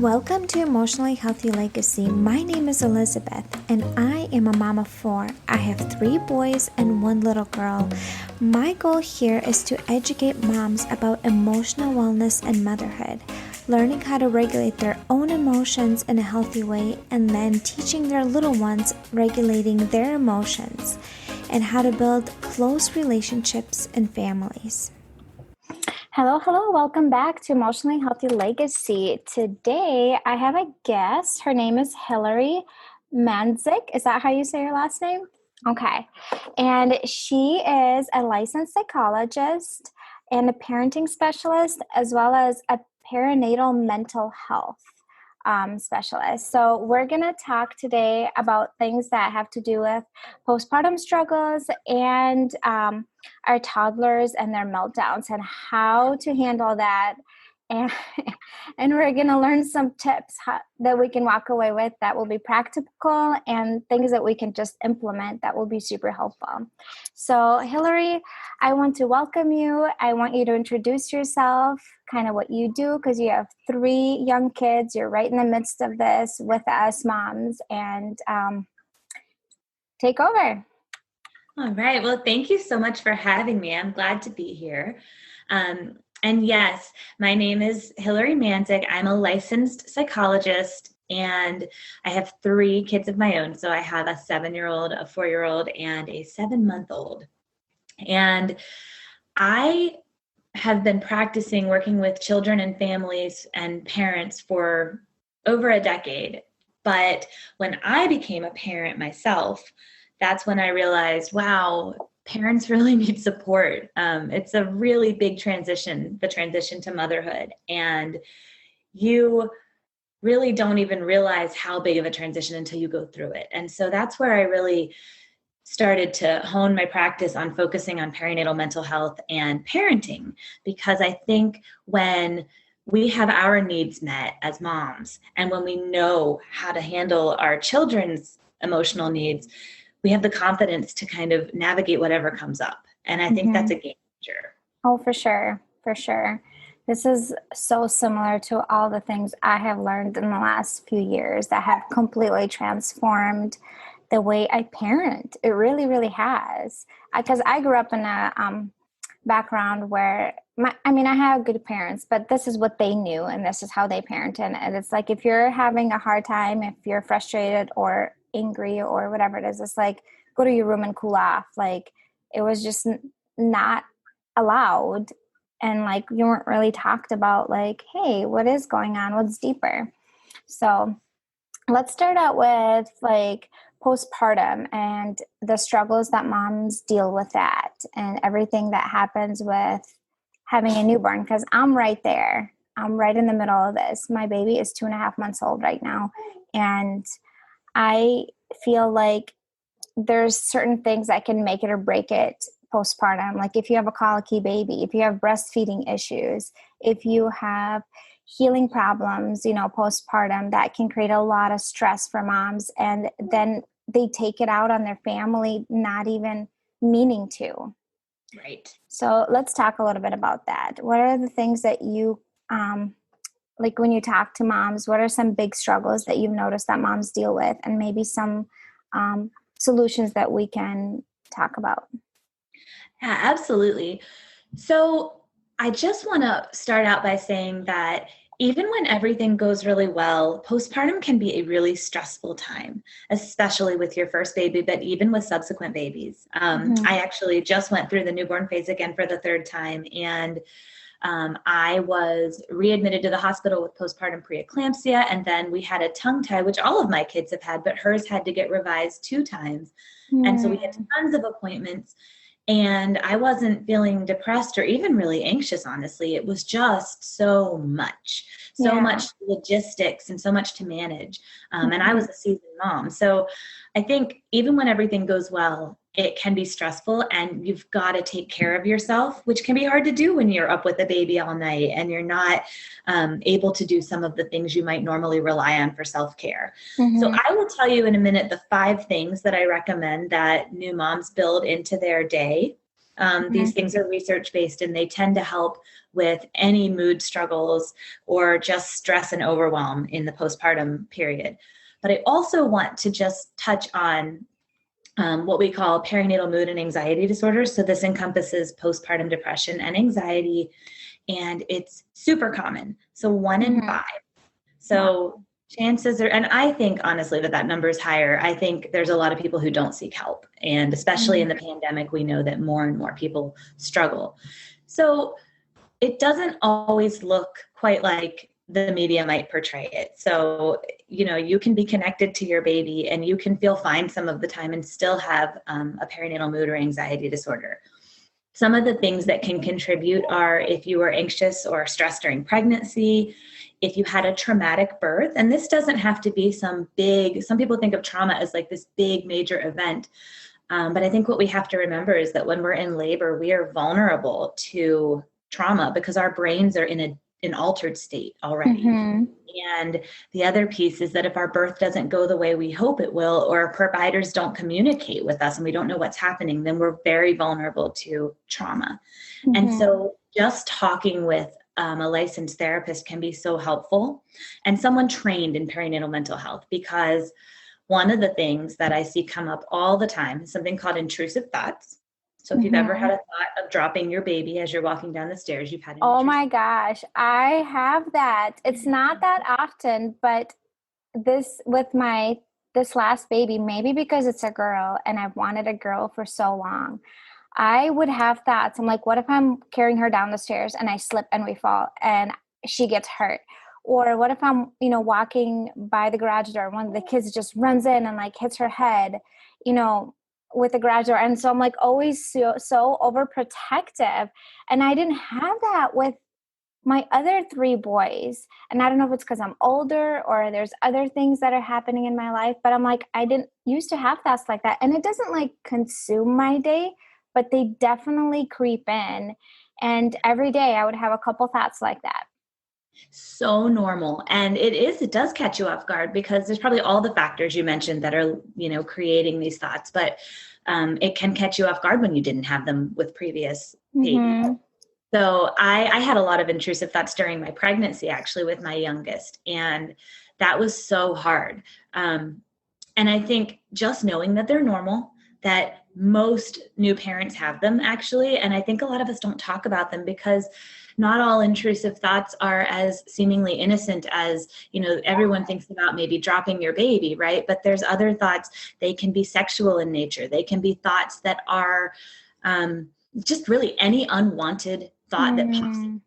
Welcome to Emotionally Healthy Legacy. My name is Elizabeth, and I am a mom of 4. I have 3 boys and 1 little girl. My goal here is to educate moms about emotional wellness and motherhood, learning how to regulate their own emotions in a healthy way, and then teaching their little ones regulating their emotions and how to build close relationships and families. Hello. Welcome back to Emotionally Healthy Legacy. Today, I have a guest. Her name is Hilary Mandzik. Is that how you say your last name? Okay. And she is a licensed psychologist and a parenting specialist, as well as a perinatal mental health specialist. So we're going to talk today about things that have to do with postpartum struggles and our toddlers and their meltdowns and how to handle that. And, and we're going to learn some tips that we can walk away with that will be practical and things that we can just implement that will be super helpful. So Hilary, I want to welcome you. I want you to introduce yourself, kind of what you do, because you have 3 young kids. You're right in the midst of this with us moms, and take over. All right. Well, thank you so much for having me. I'm glad to be here. And yes, my name is Hilary Mandzik. I'm a licensed psychologist, and I have 3 kids of my own. So I have a 7-year-old, a 4-year-old, and a 7-month-old. And I have been practicing working with children and families and parents for over a decade. But when I became a parent myself, that's when I realized, wow, parents really need support. It's a really big transition, the transition to motherhood. And you really don't even realize how big of a transition until you go through it. And so that's where I really started to hone my practice on focusing on perinatal mental health and parenting, because I think when we have our needs met as moms, and when we know how to handle our children's emotional needs, we have the confidence to kind of navigate whatever comes up. And I think that's a game changer. Oh, for sure. For sure. This is so similar to all the things I have learned in the last few years that have completely transformed the way I parent. It really, really has. Because I grew up in a background where, I have good parents, but this is what they knew and this is how they parent. And it's like, if you're having a hard time, if you're frustrated or angry or whatever it is, it's like, go to your room and cool off. Like, it was just not allowed. And like, you weren't really talked about, like, hey, what is going on? What's deeper? So let's start out with like postpartum and the struggles that moms deal with that and everything that happens with having a newborn. Because I'm right there. I'm right in the middle of this. My baby is 2.5 months old right now. And I feel like there's certain things that can make it or break it postpartum. Like if you have a colicky baby, if you have breastfeeding issues, if you have healing problems, postpartum, that can create a lot of stress for moms. And then they take it out on their family, not even meaning to. Right. So let's talk a little bit about that. What are the things that you, like when you talk to moms, what are some big struggles that you've noticed that moms deal with, and maybe some solutions that we can talk about? Yeah, absolutely. So I just want to start out by saying that even when everything goes really well, postpartum can be a really stressful time, especially with your first baby, but even with subsequent babies. I actually just went through the newborn phase again for the 3rd time, and I was readmitted to the hospital with postpartum preeclampsia, and then we had a tongue tie, which all of my kids have had, but hers had to get revised 2 times. And so we had tons of appointments, and I wasn't feeling depressed or even really anxious, honestly. It was just so much logistics and so much to manage. And I was a seasoned mom. So I think even when everything goes well, it can be stressful, and you've got to take care of yourself, which can be hard to do when you're up with a baby all night and you're not able to do some of the things you might normally rely on for self-care. So I will tell you in a minute the 5 things that I recommend that new moms build into their day These things are research-based, and they tend to help with any mood struggles or just stress and overwhelm in the postpartum period. But I also want to just touch on what we call perinatal mood and anxiety disorders. So this encompasses postpartum depression and anxiety, and it's super common. So 1 in 5. So chances are, and I think honestly that number is higher. I think there's a lot of people who don't seek help. And especially in the pandemic, we know that more and more people struggle. So it doesn't always look quite like the media might portray it. So, you can be connected to your baby and you can feel fine some of the time and still have a perinatal mood or anxiety disorder. Some of the things that can contribute are if you were anxious or stressed during pregnancy, if you had a traumatic birth, and this doesn't have to be some people think of trauma as like this big major event. But I think what we have to remember is that when we're in labor, we are vulnerable to trauma because our brains are in an altered state already. And the other piece is that if our birth doesn't go the way we hope it will, or providers don't communicate with us and we don't know what's happening, then we're very vulnerable to trauma. And so just talking with a licensed therapist can be so helpful, and someone trained in perinatal mental health, because one of the things that I see come up all the time is something called intrusive thoughts. So if you've ever had a thought of dropping your baby as you're walking down the stairs, you've had an Oh my gosh, I have that. It's not that often, but this last baby, maybe because it's a girl and I've wanted a girl for so long, I would have thoughts. I'm like, what if I'm carrying her down the stairs and I slip and we fall and she gets hurt? Or what if I'm, walking by the garage door, one of the kids just runs in and like hits her head, with the garage door. And so I'm like always so overprotective. And I didn't have that with my other 3 boys. And I don't know if it's because I'm older or there's other things that are happening in my life, but I'm like, I didn't used to have thoughts like that. And it doesn't like consume my day, but they definitely creep in. And every day I would have a couple thoughts like that. So normal. And it does catch you off guard because there's probably all the factors you mentioned that are, creating these thoughts, but it can catch you off guard when you didn't have them with previous babies. So I had a lot of intrusive thoughts during my pregnancy, actually, with my youngest. And that was so hard. And I think just knowing that they're normal, that most new parents have them, actually. And I think a lot of us don't talk about them because not all intrusive thoughts are as seemingly innocent as, everyone thinks about maybe dropping your baby, right? But there's other thoughts. They can be sexual in nature. They can be thoughts that are just really any unwanted thought that pops in your mind.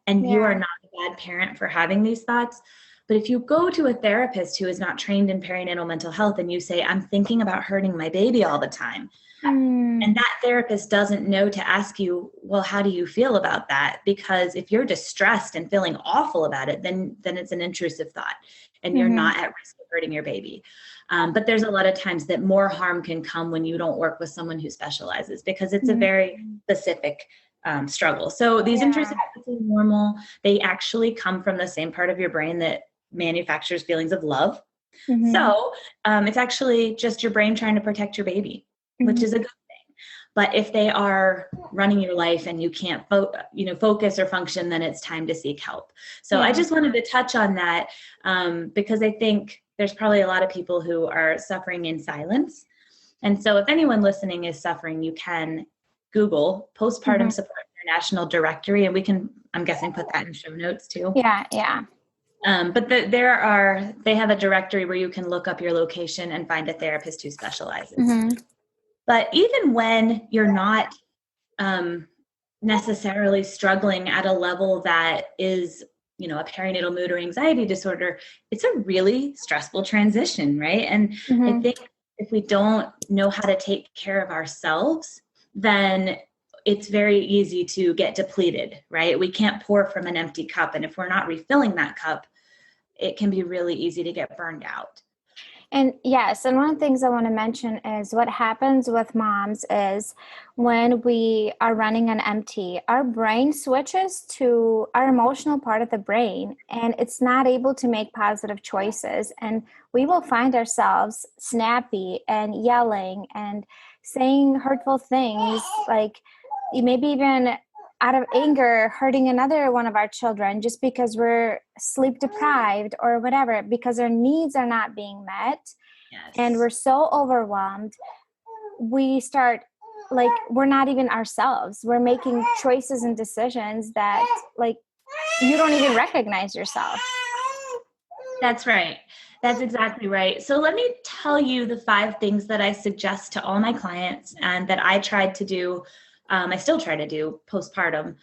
And you are not a bad parent for having these thoughts. But if you go to a therapist who is not trained in perinatal mental health and you say, I'm thinking about hurting my baby all the time, and that therapist doesn't know to ask you, well, how do you feel about that? Because if you're distressed and feeling awful about it, then it's an intrusive thought and you're not at risk of hurting your baby. But there's a lot of times that more harm can come when you don't work with someone who specializes, because it's a very specific struggle. So these intrusive thoughts are normal. They actually come from the same part of your brain that manufactures feelings of love. So it's actually just your brain trying to protect your baby, which is a good thing. But if they are running your life and you can't focus or function, then it's time to seek help. So I just wanted to touch on that because I think there's probably a lot of people who are suffering in silence. And so if anyone listening is suffering, you can Google Postpartum Support International Directory, and we can, I'm guessing, put that in show notes too. Yeah. But they have a directory where you can look up your location and find a therapist who specializes. But even when you're not necessarily struggling at a level that is, a perinatal mood or anxiety disorder, it's a really stressful transition, right? And I think if we don't know how to take care of ourselves, then it's very easy to get depleted, right? We can't pour from an empty cup. And if we're not refilling that cup, it can be really easy to get burned out. And yes, and one of the things I want to mention is what happens with moms is when we are running on empty, our brain switches to our emotional part of the brain, and it's not able to make positive choices. And we will find ourselves snappy and yelling and saying hurtful things, like maybe even out of anger, hurting another one of our children just because we're sleep deprived or whatever, because our needs are not being met and Yes. we're so overwhelmed, we start like we're not even ourselves. We're making choices and decisions that like you don't even recognize yourself. That's right. That's exactly right. So let me tell you the 5 things that I suggest to all my clients and that I tried to do. I still try to do postpartum,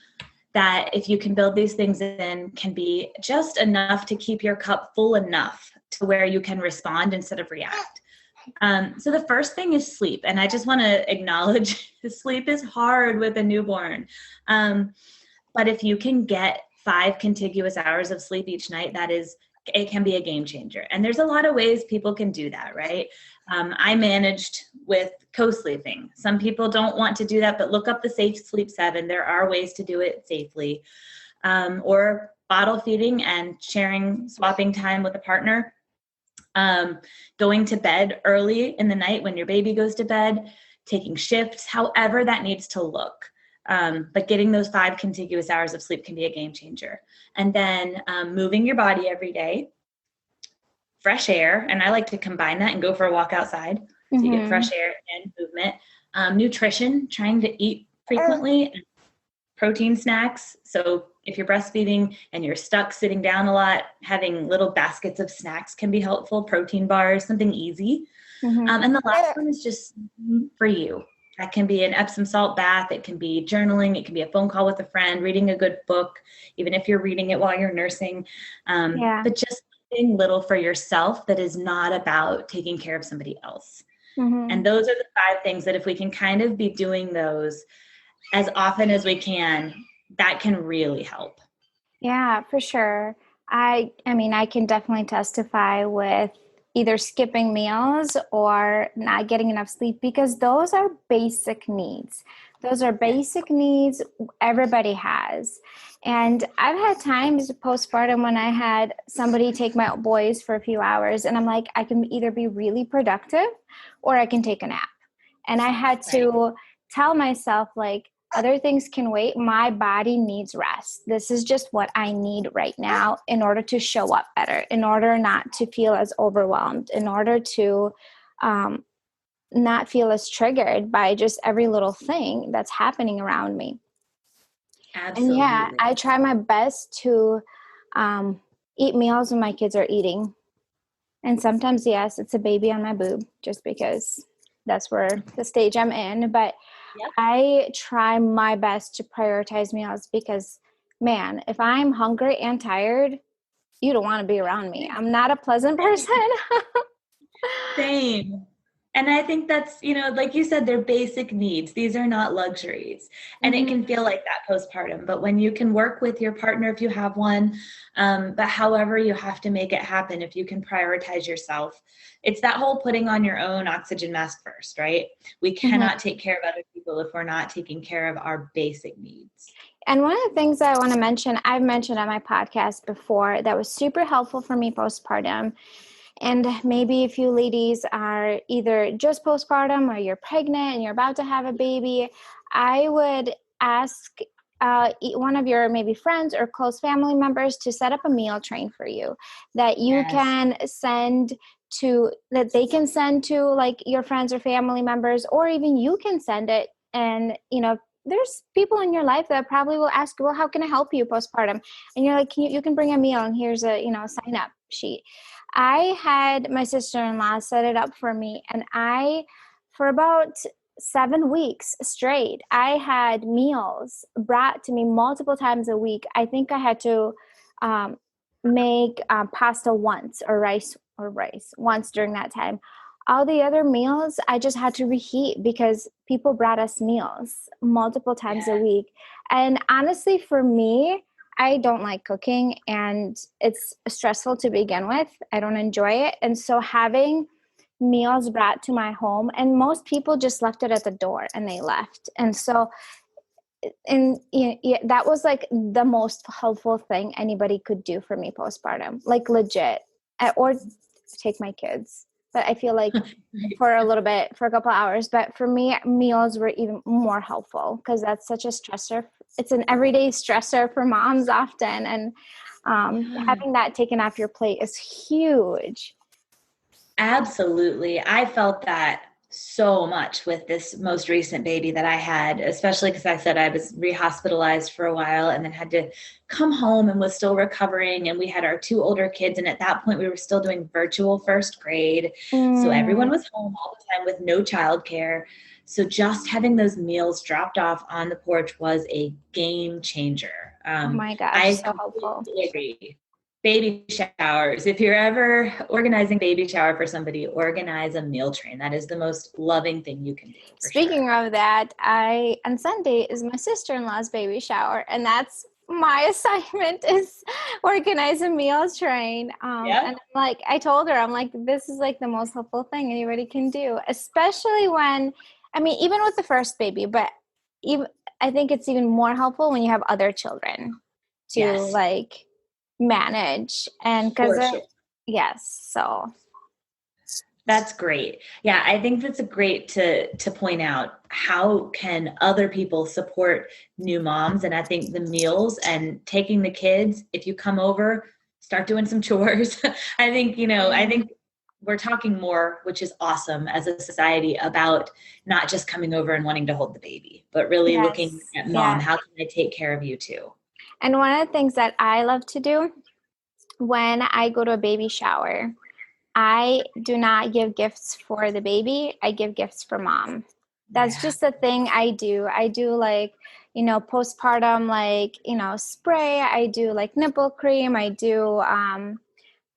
that if you can build these things in, can be just enough to keep your cup full enough to where you can respond instead of react. So the first thing is sleep. And I just want to acknowledge sleep is hard with a newborn. But if you can get 5 contiguous hours of sleep each night, it can be a game changer. And there's a lot of ways people can do that, right? I managed with co-sleeping. Some people don't want to do that, but look up the Safe Sleep 7. There are ways to do it safely. Or bottle feeding and swapping time with a partner. Going to bed early in the night when your baby goes to bed, taking shifts, however that needs to look. But getting those 5 contiguous hours of sleep can be a game changer. And then moving your body every day, fresh air. And I like to combine that and go for a walk outside. So you get fresh air and movement. Nutrition, trying to eat frequently, protein snacks. So if you're breastfeeding and you're stuck sitting down a lot, having little baskets of snacks can be helpful. Protein bars, something easy. And the last one is just for you. That can be an Epsom salt bath. It can be journaling. It can be a phone call with a friend, reading a good book, even if you're reading it while you're nursing. But just something little for yourself that is not about taking care of somebody else. And those are the 5 things that if we can kind of be doing those as often as we can, that can really help. Yeah, for sure. I mean, I can definitely testify with either skipping meals or not getting enough sleep, because those are basic needs. Those are basic needs everybody has. And I've had times postpartum when I had somebody take my boys for a few hours and I'm like, I can either be really productive or I can take a nap. And I had to tell myself, like, other things can wait. My body needs rest. This is just what I need right now in order to show up better, in order not to feel as overwhelmed, in order to not feel as triggered by just every little thing that's happening around me. Absolutely. And yeah, I try my best to eat meals when my kids are eating. And sometimes, yes, it's a baby on my boob just because that's where the stage I'm in. But I try my best to prioritize meals because, man, if I'm hungry and tired, you don't want to be around me. I'm not a pleasant person. Same. And I think that's, like you said, they're basic needs. These are not luxuries. And it can feel like that postpartum. But when you can work with your partner, if you have one, but however you have to make it happen, if you can prioritize yourself, it's that whole putting on your own oxygen mask first, right? We cannot take care of other people if we're not taking care of our basic needs. And one of the things I want to mention, I've mentioned on my podcast before, that was super helpful for me postpartum. And maybe if you ladies are either just postpartum or you're pregnant and you're about to have a baby, I would ask one of your maybe friends or close family members to set up a meal train for you that you can send to, that they can send to like your friends or family members, or even you can send it. And, there's people in your life that probably will ask, well, how can I help you postpartum? And you're like, you can bring a meal and here's a, sign up sheet. I had my sister-in-law set it up for me, and for about 7 weeks straight, I had meals brought to me multiple times a week. I think I had to make pasta once, or rice once during that time. All the other meals, I just had to reheat because people brought us meals multiple times a week. And honestly, for me, I don't like cooking and it's stressful to begin with. I don't enjoy it. And so having meals brought to my home, and most people just left it at the door and they left. And so, that was like the most helpful thing anybody could do for me postpartum, like legit, or take my kids. but I feel like for a little bit, for a couple hours. But for me, meals were even more helpful because that's such a stressor. It's an everyday stressor for moms often. And Yeah. having that taken off your plate is huge. Absolutely. I felt that so much with this most recent baby that I had, especially because I said I was rehospitalized for a while and then had to come home and was still recovering. And we had our two older kids. And at that point, we were still doing virtual first grade. So everyone Mm, was home all the time with no childcare. So just having those meals dropped off on the porch was a game changer. oh my gosh, I so helpful. completely agree. Baby showers. If you're ever organizing baby shower for somebody, organize a meal train. That is the most loving thing you can do for sure. Speaking of that, on Sunday is my sister-in-law's baby shower, and that's my assignment is organize a meal train. Yeah. And I told her, I'm like, this is like the most helpful thing anybody can do, especially when, I mean, even with the first baby, but even I think it's even more helpful when you have other children to Yes, like manage. And because, for sure. yes, so That's great. Yeah, I think that's a great to point out how can other people support new moms. And I think the meals and taking the kids, if you come over, start doing some chores. I think we're talking more, which is awesome as a society, about not just coming over and wanting to hold the baby, but really looking yes, at mom, yeah. how can I take care of you too? And one of the things that I love to do when I go to a baby shower, I do not give gifts for the baby. I give gifts for mom. That's Yeah. just the thing I do. I do postpartum, spray. I do like nipple cream. I do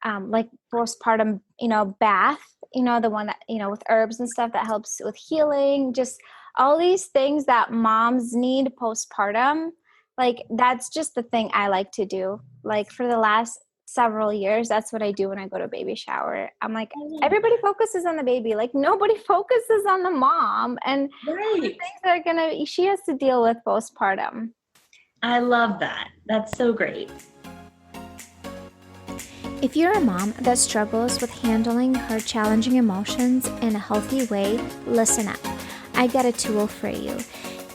like postpartum, bath, the one that, with herbs and stuff that helps with healing, just all these things that moms need postpartum. Like, that's just the thing I like to do. Like, for the last several years, that's what I do when I go to a baby shower. I'm like, I love everybody focuses on the baby. Like, nobody focuses on the mom and that. all the Right. things that she has to deal with postpartum. I love that. That's so great. If you're a mom that struggles with handling her challenging emotions in a healthy way, listen up. I got a tool for you.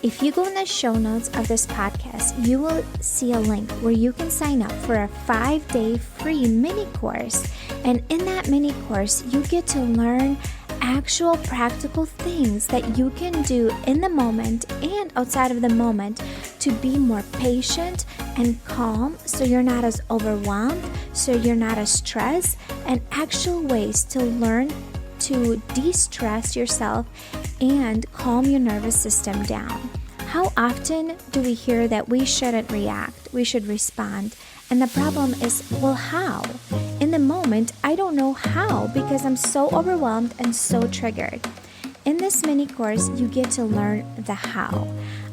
If you go in the show notes of this podcast, you will see a link where you can sign up for a 5-day free mini course. And in that mini course, you get to learn actual practical things that you can do in the moment and outside of the moment to be more patient and calm, so you're not as overwhelmed, so you're not as stressed, and actual ways to learn to de-stress yourself and calm your nervous system down. How often do we hear that we shouldn't react, we should respond? And the problem is, well, how? In the moment, I don't know how because I'm so overwhelmed and so triggered. In this mini course, you get to learn the how.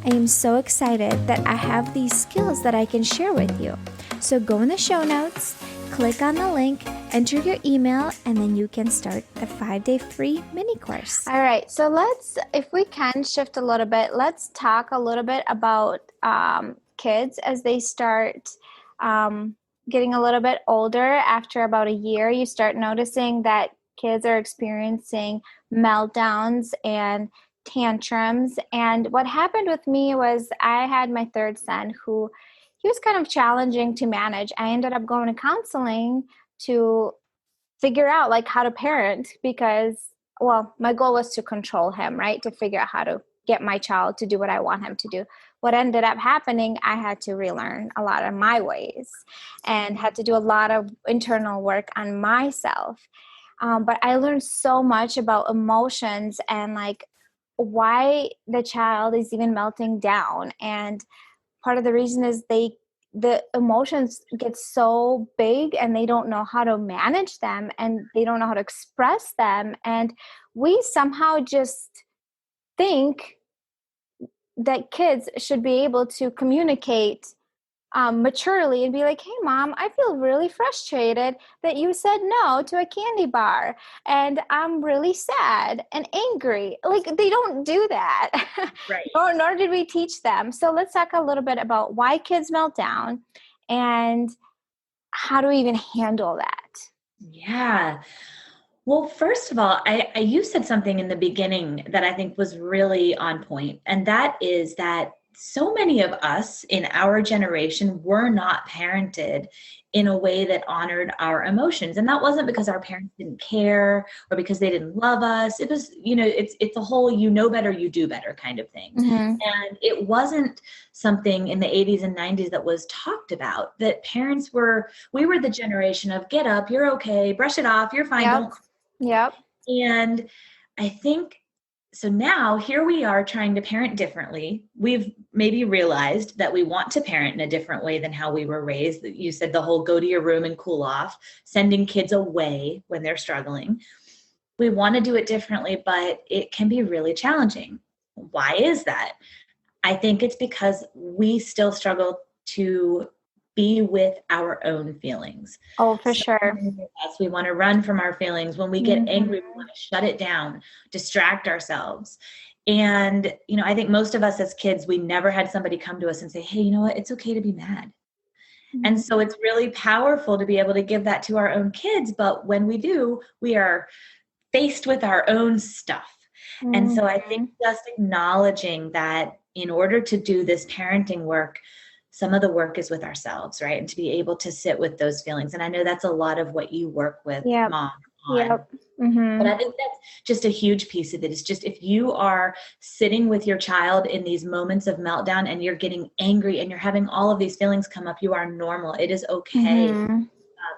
I am so excited that I have these skills that I can share with you. So go in the show notes, click on the link, enter your email, and then you can start the 5-day free mini course. All right, so if we can shift a little bit, let's talk a little bit about kids as they start getting a little bit older. After about a year, you start noticing that kids are experiencing meltdowns and tantrums. And what happened with me was I had my third son who he was kind of challenging to manage. I ended up going to counseling to figure out like how to parent because, well, my goal was to control him, right? To figure out how to get my child to do what I want him to do. What ended up happening, I had to relearn a lot of my ways and had to do a lot of internal work on myself. But I learned so much about emotions and like why the child is even melting down. And part of the reason is the emotions get so big and they don't know how to manage them and they don't know how to express them. And we somehow just think that kids should be able to communicate maturely and be like, hey, mom, I feel really frustrated that you said no to a candy bar. And I'm really sad and angry. Like, they don't do that. Right. Nor did we teach them. So let's talk a little bit about why kids melt down and how to even handle that. Yeah. Well, first of all, you said something in the beginning that I think was really on point, and that is that so many of us in our generation were not parented in a way that honored our emotions. And that wasn't because our parents didn't care or because they didn't love us. It was, it's a whole you know better, you do better kind of thing. Mm-hmm. And it wasn't something in the 80s and 90s that was talked about, that we were the generation of get up, you're okay, brush it off, you're fine, Yep. don't. Yep. And I think so now here we are trying to parent differently. We've maybe realized that we want to parent in a different way than how we were raised. You said the whole go to your room and cool off, sending kids away when they're struggling. We want to do it differently, but it can be really challenging. Why is that? I think it's because we still struggle to be with our own feelings. Oh, for So sure. many of us, we want to run from our feelings. When we get angry, we Mm-hmm. want to shut it down, distract ourselves. And, I think most of us as kids, we never had somebody come to us and say, hey, you know what? It's okay to be mad. And so it's really powerful to be able to give that to our own kids. But when we do, we are faced with our own stuff. And so I think just acknowledging that in order to do this parenting work, some of the work is with ourselves, right? And to be able to sit with those feelings. And I know that's a lot of what you work with Yep. mom on. Yep. Mm-hmm. But I think that's just a huge piece of it. It's just if you are sitting with your child in these moments of meltdown and you're getting angry and you're having all of these feelings come up, you are normal. It is okay. Mm-hmm.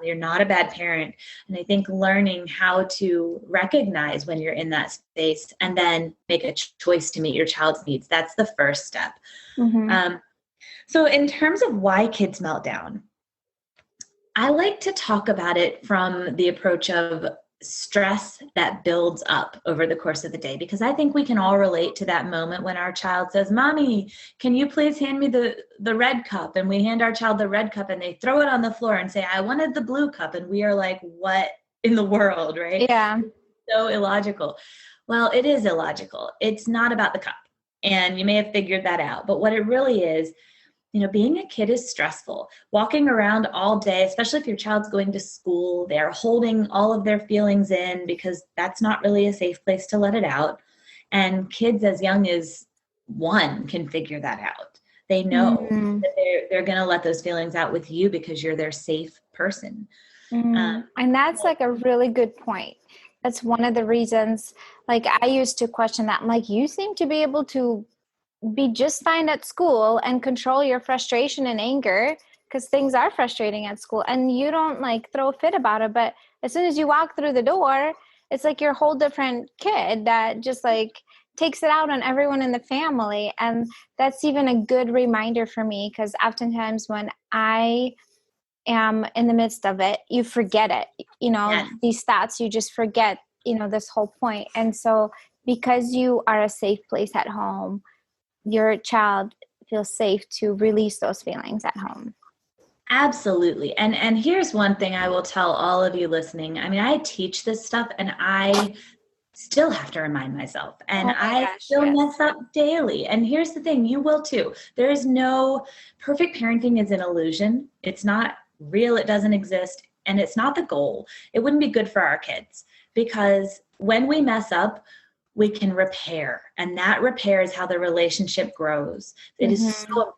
You're not a bad parent. And I think learning how to recognize when you're in that space and then make a choice to meet your child's needs, that's the first step. Mm-hmm. So in terms of why kids melt down, I like to talk about it from the approach of stress that builds up over the course of the day, because I think we can all relate to that moment when our child says, Mommy, can you please hand me the red cup? And we hand our child the red cup and they throw it on the floor and say, I wanted the blue cup. And we are like, what in the world, right? Yeah. So illogical. Well, it is illogical. It's not about the cup. And you may have figured that out. But what it really is, being a kid is stressful. Walking around all day, especially if your child's going to school, they're holding all of their feelings in because that's not really a safe place to let it out. And kids as young as 1 can figure that out. They know Mm-hmm. that they're going to let those feelings out with you because you're their safe person. And that's like a really good point. That's one of the reasons, like I used to question that. I'm like, you seem to be able to be just fine at school and control your frustration and anger because things are frustrating at school and you don't like throw a fit about it. But as soon as you walk through the door, it's like you're a whole different kid that just like takes it out on everyone in the family. And that's even a good reminder for me because oftentimes when I am in the midst of it, you forget it, Yes. these thoughts, you just forget, this whole point. And so because you are a safe place at home, your child feels safe to release those feelings at home. Absolutely. And here's one thing I will tell all of you listening. I mean, I teach this stuff and I still have to remind myself and Oh my I gosh, still yes. mess up daily. And here's the thing, you will too. There is no perfect parenting is an illusion. It's not real. It doesn't exist. And it's not the goal. It wouldn't be good for our kids because when we mess up, we can repair. And that repair is how the relationship grows. It is so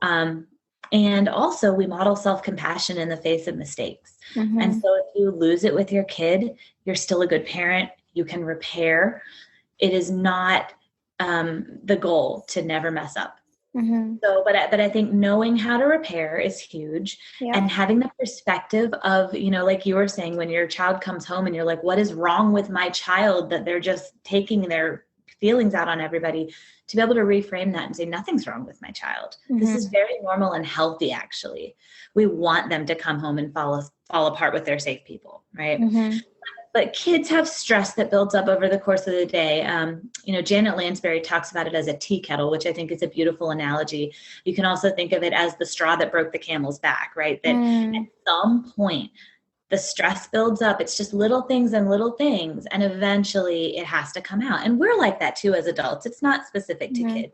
important. And also we model self-compassion in the face of mistakes. And so if you lose it with your kid, you're still a good parent. You can repair. It is not the goal to never mess up. So, but I think knowing how to repair is huge, and having the perspective of, like you were saying, when your child comes home and you're like, what is wrong with my child that they're just taking their feelings out on everybody, to be able to reframe that and say, nothing's wrong with my child. This is very normal and healthy, actually. We want them to come home and fall apart with their safe people, right? But kids have stress that builds up over the course of the day. Janet Lansbury talks about it as a tea kettle, which I think is a beautiful analogy. You can also think of it as the straw that broke the camel's back, right? That at some point, the stress builds up. It's just little things and little things. And eventually it has to come out. And we're like that too as adults. It's not specific to kids.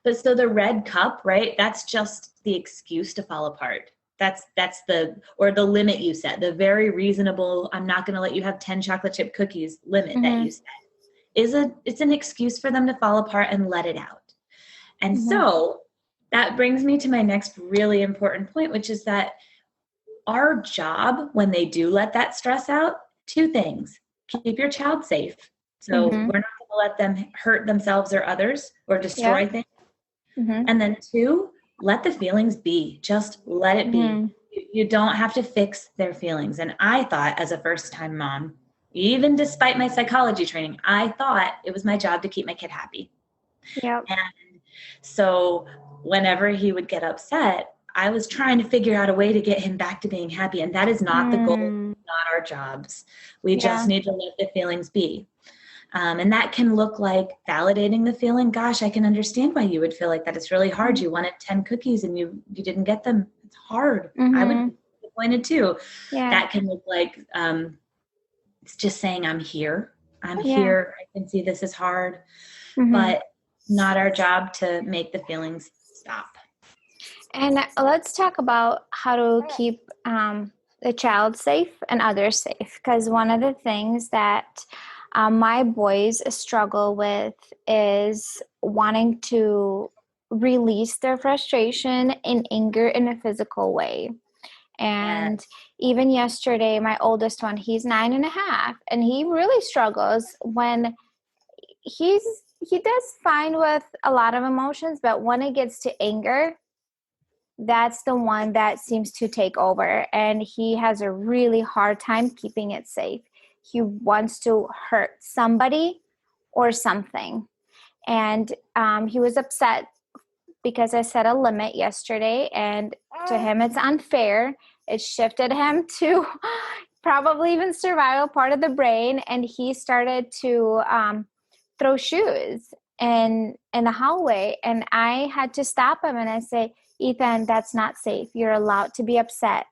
But so the red cup, right? That's just the excuse to fall apart. the limit you set, the very reasonable, I'm not going to let you have 10 chocolate chip cookies limit that you set it's an excuse for them to fall apart and let it out. And so that brings me to my next really important point, which is that our job when they do let that stress out, two things: keep your child safe. So we're not going to let them hurt themselves or others or destroy things. And then two, let the feelings be. Just let it be. You don't have to fix their feelings. And I thought, as a first-time mom, even despite my psychology training, I thought it was my job to keep my kid happy. Yep. And so whenever he would get upset, I was trying to figure out a way to get him back to being happy. And that is not the goal, not our jobs. We just need to let the feelings be. And that can look like validating the feeling. Gosh, I can understand why you would feel like that. It's really hard. You wanted 10 cookies and you didn't get them. It's hard. I would be disappointed too. Yeah. That can look like it's just saying, I'm here. I'm here. I can see this is hard. But not our job to make the feelings stop. And let's talk about how to keep the child safe and others safe. Because one of the things that my boys struggle with is wanting to release their frustration and anger in a physical way. And even yesterday, my oldest one, he's 9.5, and he really struggles when he does fine with a lot of emotions, but when it gets to anger, that's the one that seems to take over, and he has a really hard time keeping it safe. He wants to hurt somebody or something. And he was upset because I set a limit yesterday, and to him it's unfair. It shifted him to probably even survival part of the brain, and he started to throw shoes in the hallway, and I had to stop him and I say, Ethan, that's not safe. You're allowed to be upset.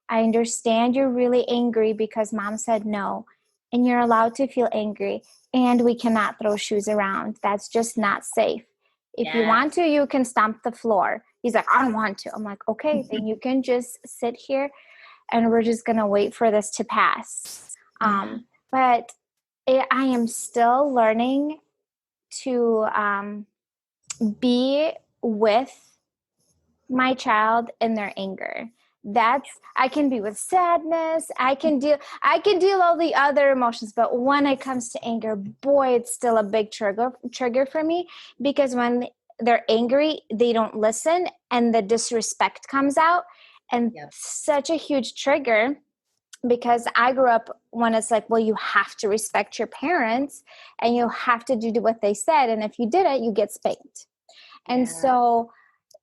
I understand you're really angry because mom said no, and you're allowed to feel angry, and we cannot throw shoes around. That's just not safe. If you want to, you can stomp the floor. He's like, I don't want to. I'm like, okay, then you can just sit here and we're just going to wait for this to pass. But I am still learning to be with my child in their anger. I can be with sadness. I can deal all the other emotions, but when it comes to anger, boy, it's still a big trigger for me, because when they're angry, they don't listen and the disrespect comes out, and such a huge trigger, because I grew up when it's like, well, you have to respect your parents and you have to do what they said, and if you didn't, you get spanked. And so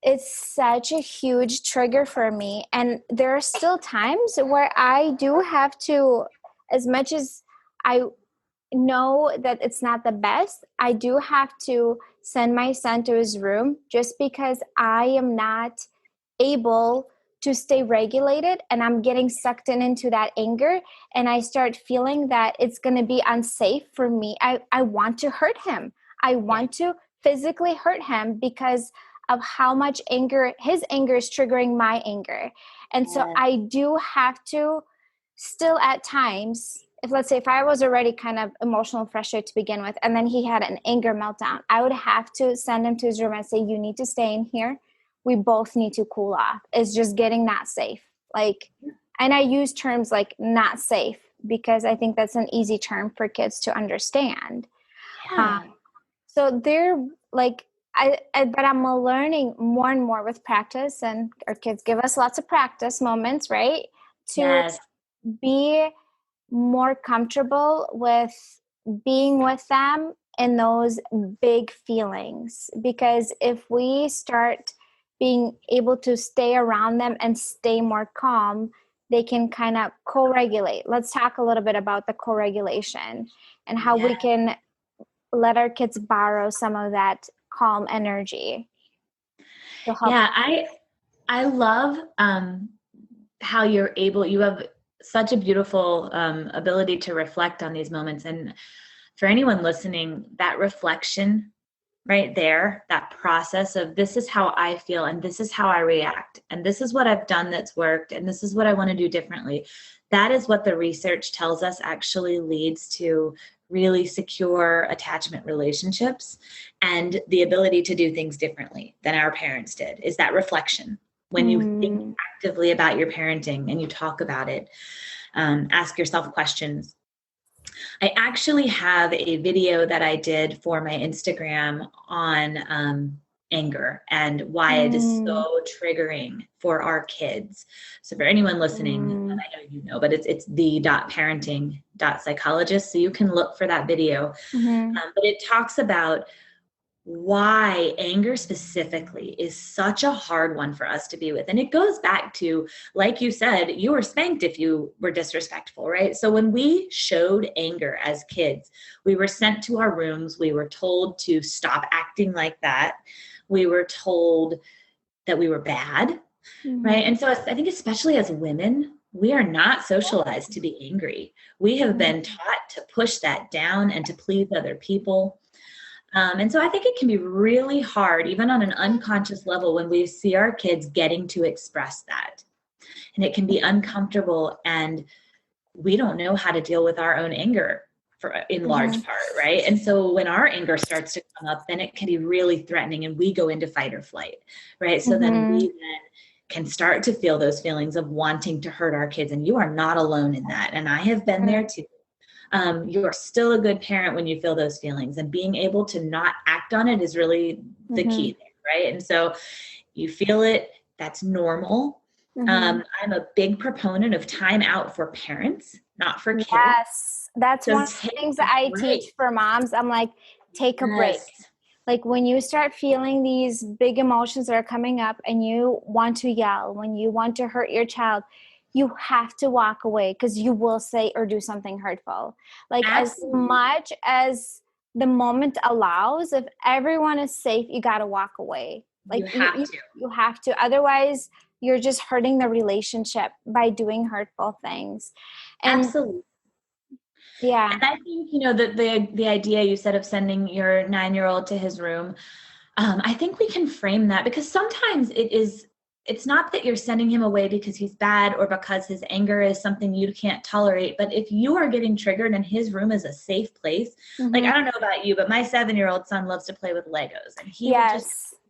it's such a huge trigger for me. And there are still times where I do have to, as much as I know that it's not the best, I do have to send my son to his room, just because I am not able to stay regulated and I'm getting sucked into that anger, and I start feeling that it's going to be unsafe for me. I want to hurt him. I want to physically hurt him because of how much anger, his anger is triggering my anger. And so I do have to still at times, if I was already kind of emotional and frustrated to begin with, and then he had an anger meltdown, I would have to send him to his room and say, you need to stay in here. We both need to cool off. It's just getting not safe. And I use terms like not safe because I think that's an easy term for kids to understand. So they're like, but I'm learning more and more with practice, and our kids give us lots of practice moments, right? To be more comfortable with being with them in those big feelings. Because if we start being able to stay around them and stay more calm, they can kind of co-regulate. Let's talk a little bit about the co-regulation and how we can let our kids borrow some of that calm energy. I love how you have such a beautiful ability to reflect on these moments. And for anyone listening, that reflection right there, that process of this is how I feel and this is how I react and this is what I've done that's worked and this is what I want to do differently. That is what the research tells us actually leads to really secure attachment relationships and the ability to do things differently than our parents did, is that reflection. When you think actively about your parenting and you talk about it, ask yourself questions. I actually have a video that I did for my Instagram on anger and why it is so triggering for our kids. So for anyone listening, and I know you know, but it's the.parenting.psychologist. So you can look for that video. But it talks about why anger specifically is such a hard one for us to be with. And it goes back to, like you said, you were spanked if you were disrespectful, right? So when we showed anger as kids, we were sent to our rooms. We were told to stop acting like that. We were told that we were bad, right? And so I think especially as women, we are not socialized to be angry. We have been taught to push that down and to please other people. And so I think it can be really hard, even on an unconscious level, when we see our kids getting to express that. And it can be uncomfortable, and we don't know how to deal with our own anger in large part, right? And so when our anger starts to come up, then it can be really threatening and we go into fight or flight, right? So then we can start to feel those feelings of wanting to hurt our kids. And you are not alone in that. And I have been there too. You are still a good parent when you feel those feelings, and being able to not act on it is really the key there, right? And so you feel it, that's normal. I'm a big proponent of time out for parents, not for kids. Yes, that's So one of the things that I teach for moms. I'm like, take a break. Like when you start feeling these big emotions that are coming up and you want to yell, when you want to hurt your child, you have to walk away, because you will say or do something hurtful. Like as much as the moment allows, if everyone is safe, you got to walk away. Like you have to. Otherwise, you're just hurting the relationship by doing hurtful things. And absolutely. Yeah. And I think, the idea you said of sending your 9-year-old to his room, I think we can frame that, because sometimes it's not that you're sending him away because he's bad or because his anger is something you can't tolerate. But if you are getting triggered and his room is a safe place, like, I don't know about you, but my 7-year-old son loves to play with Legos. And he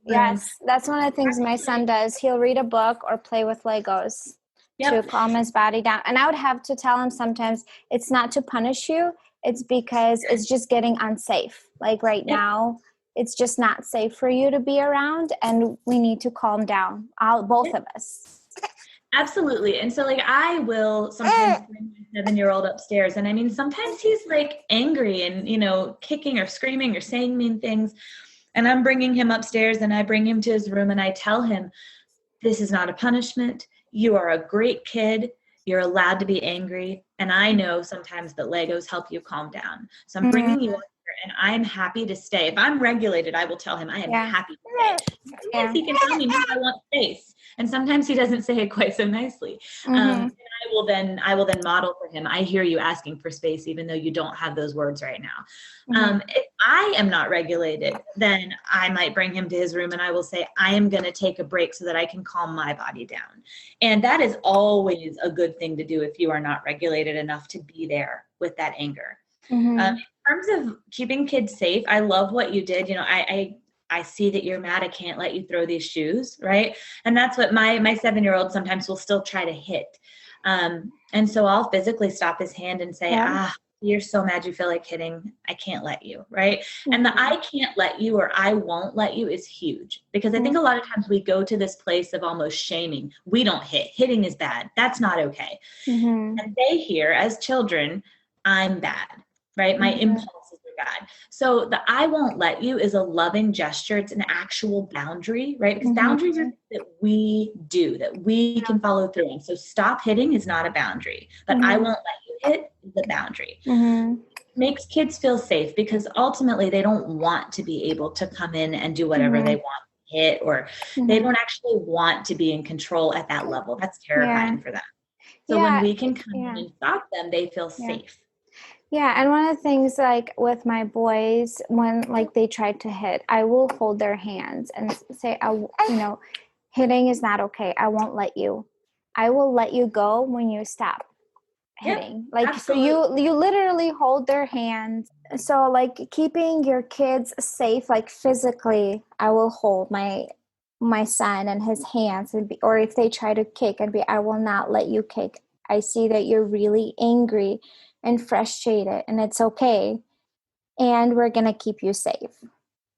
Yes. That's one of the things my son does. He'll read a book or play with Legos to calm his body down. And I would have to tell him sometimes it's not to punish you. It's because it's just getting unsafe. Like right now, it's just not safe for you to be around, and we need to calm down, both of us. Absolutely. And so like I will sometimes bring my 7-year-old upstairs, and I mean, sometimes he's like angry and, kicking or screaming or saying mean things. And I'm bringing him upstairs, and I bring him to his room, and I tell him, this is not a punishment. You are a great kid. You're allowed to be angry. And I know sometimes that Legos help you calm down. So I'm bringing you up here, and I'm happy to stay. If I'm regulated, I will tell him I am happy to stay. Sometimes he can tell me, no, I want space. And sometimes he doesn't say it quite so nicely. And I will then model for him, I hear you asking for space, even though you don't have those words right now. If I am not regulated, then I might bring him to his room, and I will say, I am going to take a break so that I can calm my body down. And that is always a good thing to do if you are not regulated enough to be there with that anger. In terms of keeping kids safe, I love what you did. I see that you're mad. I can't let you throw these shoes, right? And that's what my 7-year-old sometimes will still try to hit. And so I'll physically stop his hand and say, you're so mad you feel like hitting. I can't let you, right? And the I can't let you or I won't let you is huge, because I think a lot of times we go to this place of almost shaming. We don't hit. Hitting is bad. That's not okay. And they hear as children, I'm bad, right? My impulses are bad. So the I won't let you is a loving gesture. It's an actual boundary, right? Because boundaries are things that we do, that we can follow through on. So stop hitting is not a boundary, but I won't let you hit is a boundary. Makes kids feel safe, because ultimately they don't want to be able to come in and do whatever they want, hit, or they don't actually want to be in control at that level. That's terrifying for them. So when we can come in and stop them, they feel safe. Yeah, and one of the things like with my boys, when like they try to hit, I will hold their hands and say, hitting is not okay. I won't let you. I will let you go when you stop Yep, hitting. Like, so absolutely. you literally hold their hands. So like keeping your kids safe, like physically, I will hold my son and his hands and be, or if they try to kick and be, I will not let you kick. I see that you're really angry and frustrated, and it's okay. And we're going to keep you safe.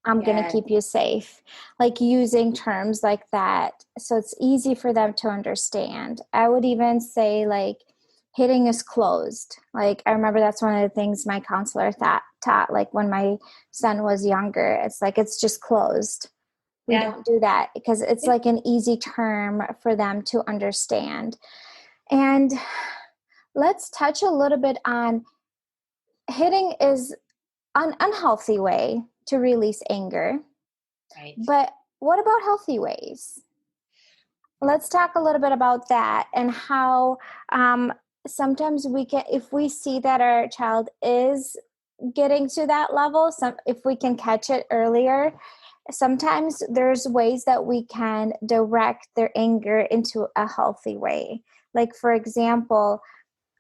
I'm going to Yes. keep you safe. Like using terms like that. So it's easy for them to understand. I would even say, like, hitting is closed. Like, I remember that's one of the things my counselor taught, like, when my son was younger. It's like, it's just closed. We Yeah. don't do that because it's Yeah. like an easy term for them to understand. And let's touch a little bit on hitting is an unhealthy way to release anger. Right. But what about healthy ways? Let's talk a little bit about that and how sometimes we can, if we see that our child is getting to that level, if we can catch it earlier, sometimes there's ways that we can direct their anger into a healthy way. Like, for example,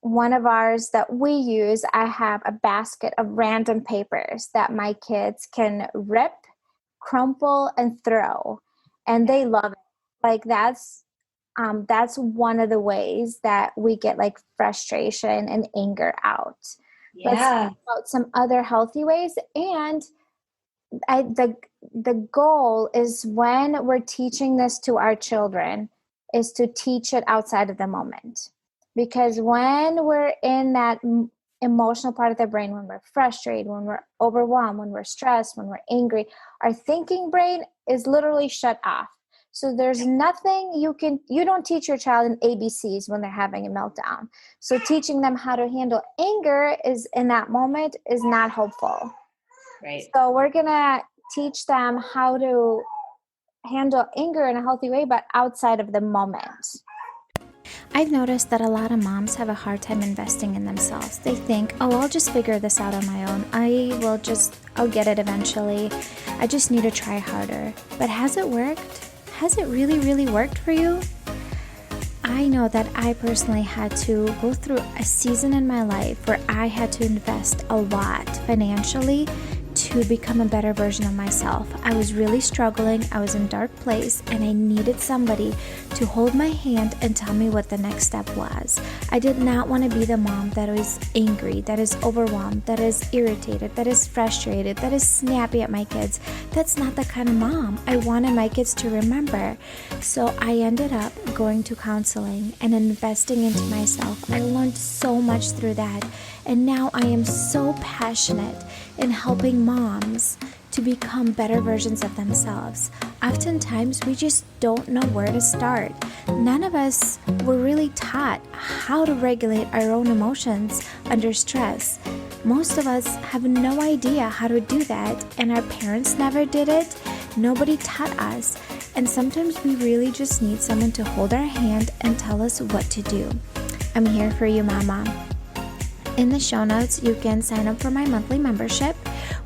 one of ours that we use, I have a basket of random papers that my kids can rip, crumple, and throw, and they love it. Like, that's one of the ways that we get like frustration and anger out. Let's Yeah. talk about some other healthy ways. And the goal is, when we're teaching this to our children, is to teach it outside of the moment. Because when we're in that emotional part of the brain, when we're frustrated, when we're overwhelmed, when we're stressed, when we're angry, our thinking brain is literally shut off. So there's nothing you don't teach your child in ABCs when they're having a meltdown. So teaching them how to handle anger is in that moment is not helpful. Right. So we're going to teach them how to handle anger in a healthy way, but outside of the moment. I've noticed that a lot of moms have a hard time investing in themselves. They think, oh, I'll just figure this out on my own. I'll get it eventually. I just need to try harder. But has it worked? Has it really, really worked for you? I know that I personally had to go through a season in my life where I had to invest a lot financially to become a better version of myself. I was really struggling. I was in a dark place, and I needed somebody to hold my hand and tell me what the next step was. I did not want to be the mom that is angry, that is overwhelmed, that is irritated, that is frustrated, that is snappy at my kids. That's not the kind of mom I wanted my kids to remember. So I ended up going to counseling and investing into myself. I learned so much through that. And now I am so passionate in helping moms to become better versions of themselves. Oftentimes, we just don't know where to start. None of us were really taught how to regulate our own emotions under stress. Most of us have no idea how to do that, and our parents never did it. Nobody taught us. And sometimes we really just need someone to hold our hand and tell us what to do. I'm here for you, Mama. In the show notes, you can sign up for my monthly membership,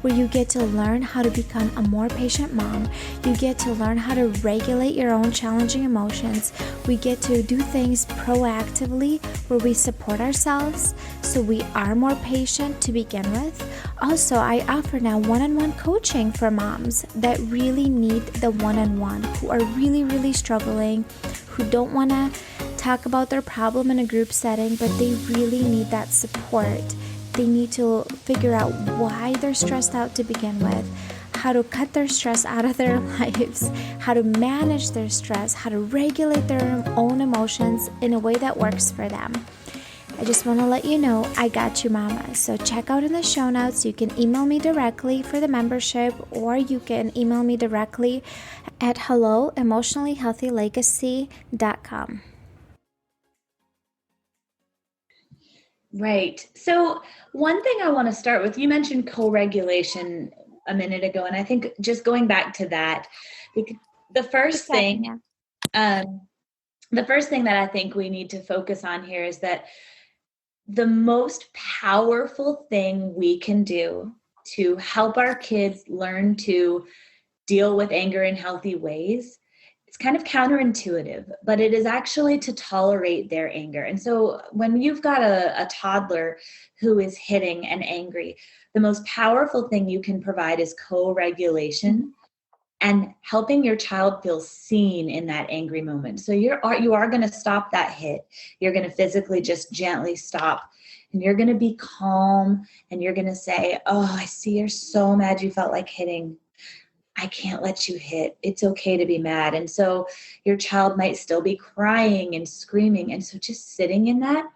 where you get to learn how to become a more patient mom. You get to learn how to regulate your own challenging emotions. We get to do things proactively, where we support ourselves so we are more patient to begin with. Also, I offer now one-on-one coaching for moms that really need the one-on-one, who are really, really struggling, who don't want to talk about their problem in a group setting, but they really need that support. They need to figure out why they're stressed out to begin with, how to cut their stress out of their lives, how to manage their stress, how to regulate their own emotions in a way that works for them. I just want to let you know I got you, Mama. So check out in the show notes. You can email me directly for the membership, or you can email me directly at hello@emotionallyhealthylegacy.com. Right. So, one thing I want to start with, you mentioned co-regulation a minute ago, and I think just going back to that, the first thing, the first thing that I think we need to focus on here is that the most powerful thing we can do to help our kids learn to deal with anger in healthy ways, it's kind of counterintuitive, but it is actually to tolerate their anger. And so when you've got a toddler who is hitting and angry, the most powerful thing you can provide is co-regulation and helping your child feel seen in that angry moment. So you are going to stop that hit. You're going to physically just gently stop, and you're going to be calm, and you're going to say, oh, I see you're so mad you felt like hitting. I can't let you hit. It's okay to be mad. And so your child might still be crying and screaming. And so just sitting in that,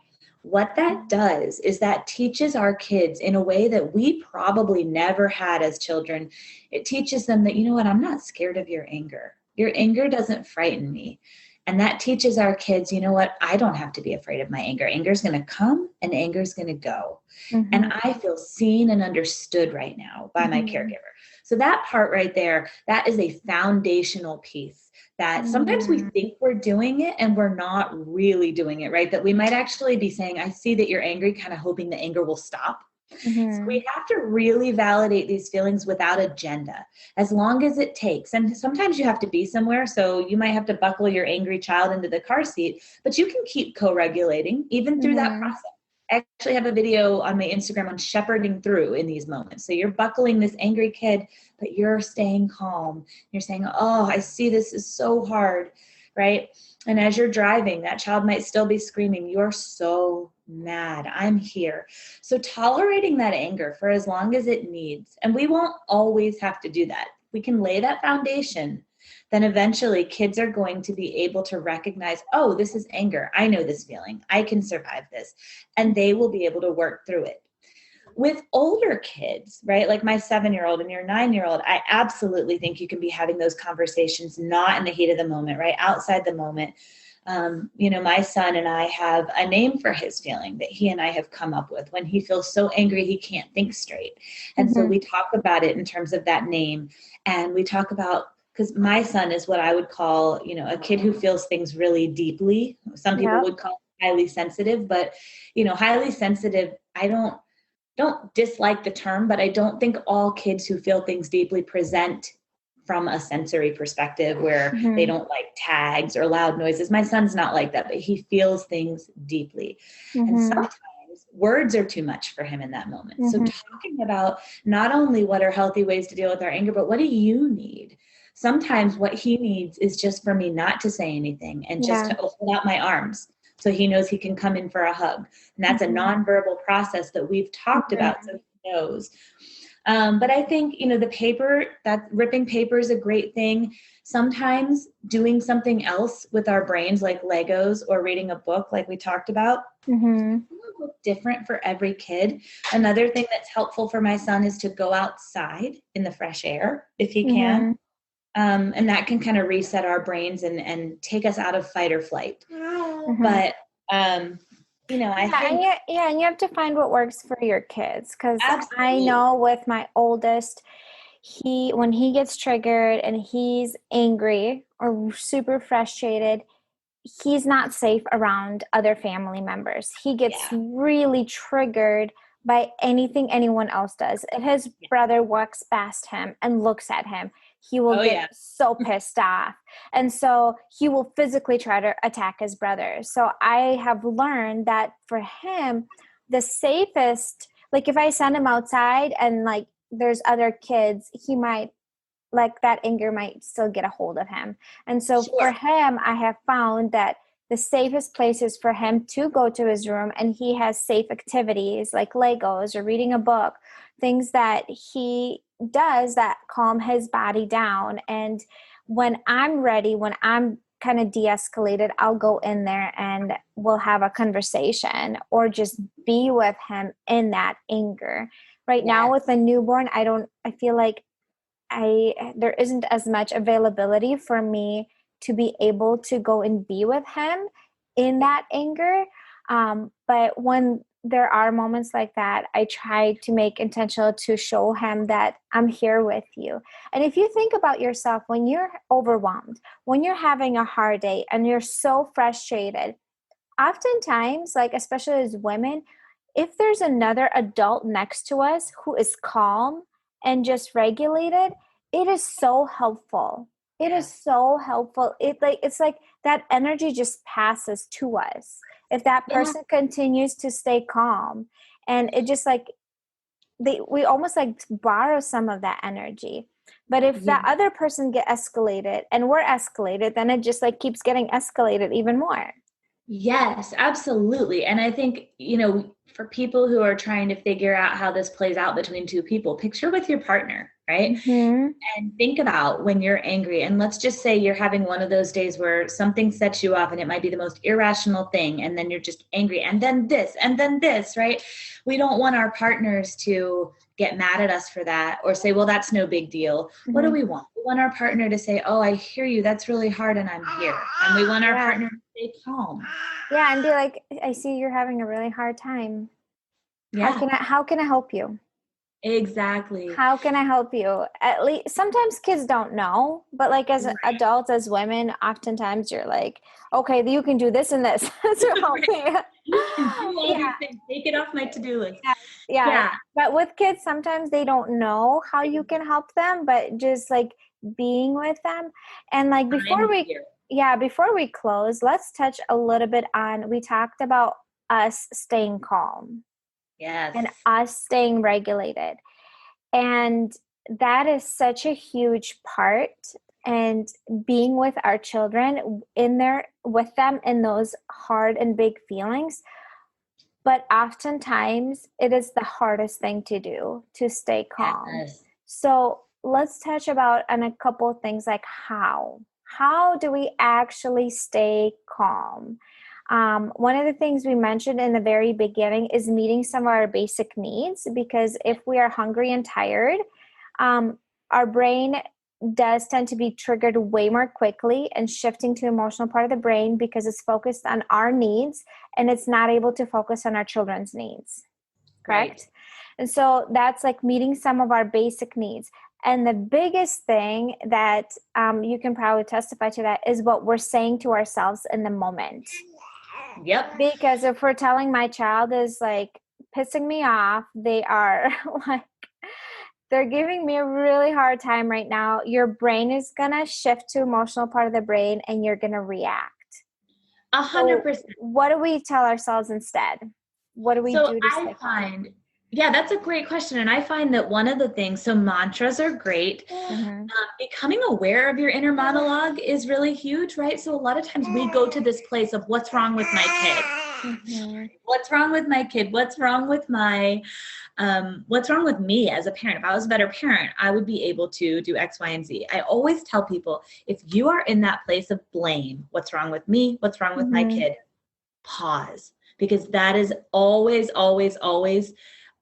what that does is that teaches our kids in a way that we probably never had as children. It teaches them that, you know what, I'm not scared of your anger. Your anger doesn't frighten me. And that teaches our kids, you know what, I don't have to be afraid of my anger. Anger is going to come and anger is going to go. Mm-hmm. And I feel seen and understood right now by my caregiver. So that part right there, that is a foundational piece that sometimes we think we're doing it and we're not really doing it, right? That we might actually be saying, I see that you're angry, kind of hoping the anger will stop. So we have to really validate these feelings without agenda, as long as it takes. And sometimes you have to be somewhere. So you might have to buckle your angry child into the car seat, but you can keep co-regulating even through that process. I actually have a video on my Instagram on shepherding through in these moments. So you're buckling this angry kid, but you're staying calm. You're saying, oh, I see this is so hard, right? And as you're driving, that child might still be screaming, you're so mad, I'm here. So tolerating that anger for as long as it needs. And we won't always have to do that. We can lay that foundation. Then eventually kids are going to be able to recognize, oh, this is anger. I know this feeling. I can survive this. And they will be able to work through it. With older kids, right, like my 7-year-old and your 9-year-old, I absolutely think you can be having those conversations not in the heat of the moment, right, outside the moment. My son and I have a name for his feeling that he and I have come up with when he feels so angry he can't think straight. And so we talk about it in terms of that name. And we talk about, because my son is what I would call, a kid who feels things really deeply. Some people would call it highly sensitive, but, highly sensitive, I don't dislike the term, but I don't think all kids who feel things deeply present from a sensory perspective where they don't like tags or loud noises. My son's not like that, but he feels things deeply. And sometimes words are too much for him in that moment. So talking about not only what are healthy ways to deal with our anger, but what do you need? Sometimes what he needs is just for me not to say anything and just to open out my arms, so he knows he can come in for a hug. And that's a nonverbal process that we've talked about, so he knows. But I think, the paper, that ripping paper is a great thing. Sometimes doing something else with our brains, like Legos or reading a book, like we talked about, will look different for every kid. Another thing that's helpful for my son is to go outside in the fresh air if he can. And that can kind of reset our brains and take us out of fight or flight. But, I think... And you have to find what works for your kids. Because I know with my oldest, when he gets triggered and he's angry or super frustrated, he's not safe around other family members. He gets really triggered by anything anyone else does. If his brother walks past him and looks at him, he will get so pissed off. And so he will physically try to attack his brother. So I have learned that for him, the safest, like if I send him outside and like there's other kids, he might, like that anger might still get a hold of him. And so for him, I have found that the safest place is for him to go to his room, and he has safe activities like Legos or reading a book, things that he does that calm his body down. And when I'm ready, when I'm kind of de-escalated, I'll go in there and we'll have a conversation or just be with him in that anger. Right now with a newborn, I feel like there isn't as much availability for me to be able to go and be with him in that anger. But when there are moments like that, I try to make intentional to show him that I'm here with you. And if you think about yourself, when you're overwhelmed, when you're having a hard day and you're so frustrated, oftentimes, like especially as women, if there's another adult next to us who is calm and just regulated, it is so helpful. It is so helpful. It's like that energy just passes to us. If that person continues to stay calm, and it just like we almost like borrow some of that energy. But if that other person get escalated and we're escalated, then it just like keeps getting escalated even more. Yes, absolutely. And I think, for people who are trying to figure out how this plays out between two people, picture with your partner, right? Mm-hmm. And think about when you're angry. And let's just say you're having one of those days where something sets you off and it might be the most irrational thing. And then you're just angry. And then this, right? We don't want our partners to get mad at us for that or say, well, that's no big deal. Mm-hmm. What do we want? We want our partner to say, oh, I hear you. That's really hard. And I'm here. And we want our partner to stay calm. Yeah. And be like, I see you're having a really hard time. Yeah. How can I help you? Exactly. How can I help you? At least sometimes kids don't know, but like as adults, as women, oftentimes you're like, okay, you can do this and this to help me. You can do all these things. Take it off my to-do list. Yeah. But with kids, sometimes they don't know how you can help them, but just like being with them. And like before we close, let's touch a little bit on, we talked about us staying calm. Yes. And us staying regulated. And that is such a huge part. And being with our children with them in those hard and big feelings. But oftentimes it is the hardest thing to do, to stay calm. Yes. So let's touch on a couple of things like how do we actually stay calm? One of the things we mentioned in the very beginning is meeting some of our basic needs, because if we are hungry and tired, our brain does tend to be triggered way more quickly and shifting to the emotional part of the brain because it's focused on our needs and it's not able to focus on our children's needs. Correct? Right. And so that's like meeting some of our basic needs. And the biggest thing that you can probably testify to that is what we're saying to ourselves in the moment. Yep. Because if we're telling my child is like pissing me off, they are like, they're giving me a really hard time right now, your brain is going to shift to emotional part of the brain and you're going to react. 100%. So what do we tell ourselves instead? What do we do to stay calm? Yeah, that's a great question. And I find that one of the things, so mantras are great. Mm-hmm. Becoming aware of your inner monologue is really huge, right? So a lot of times we go to this place of what's wrong with my kid? Mm-hmm. What's wrong with my kid? What's wrong with what's wrong with me as a parent? If I was a better parent, I would be able to do X, Y, and Z. I always tell people, if you are in that place of blame, what's wrong with me? What's wrong with my kid? Pause, because that is always, always, always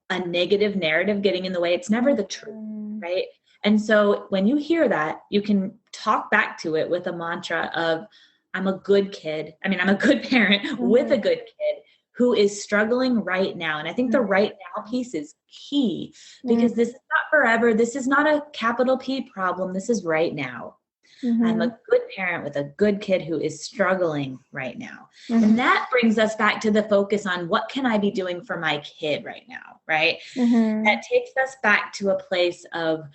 a negative narrative getting in the way. It's never the truth, right? And so when you hear that, you can talk back to it with a mantra of, I'm a good kid. I mean, I'm a good parent with a good kid who is struggling right now. And I think the right now piece is key, because this is not forever. This is not a capital P problem. This is right now. I'm a good parent with a good kid who is struggling right now. And that brings us back to the focus on what can I be doing for my kid right now, right? That takes us back to a place of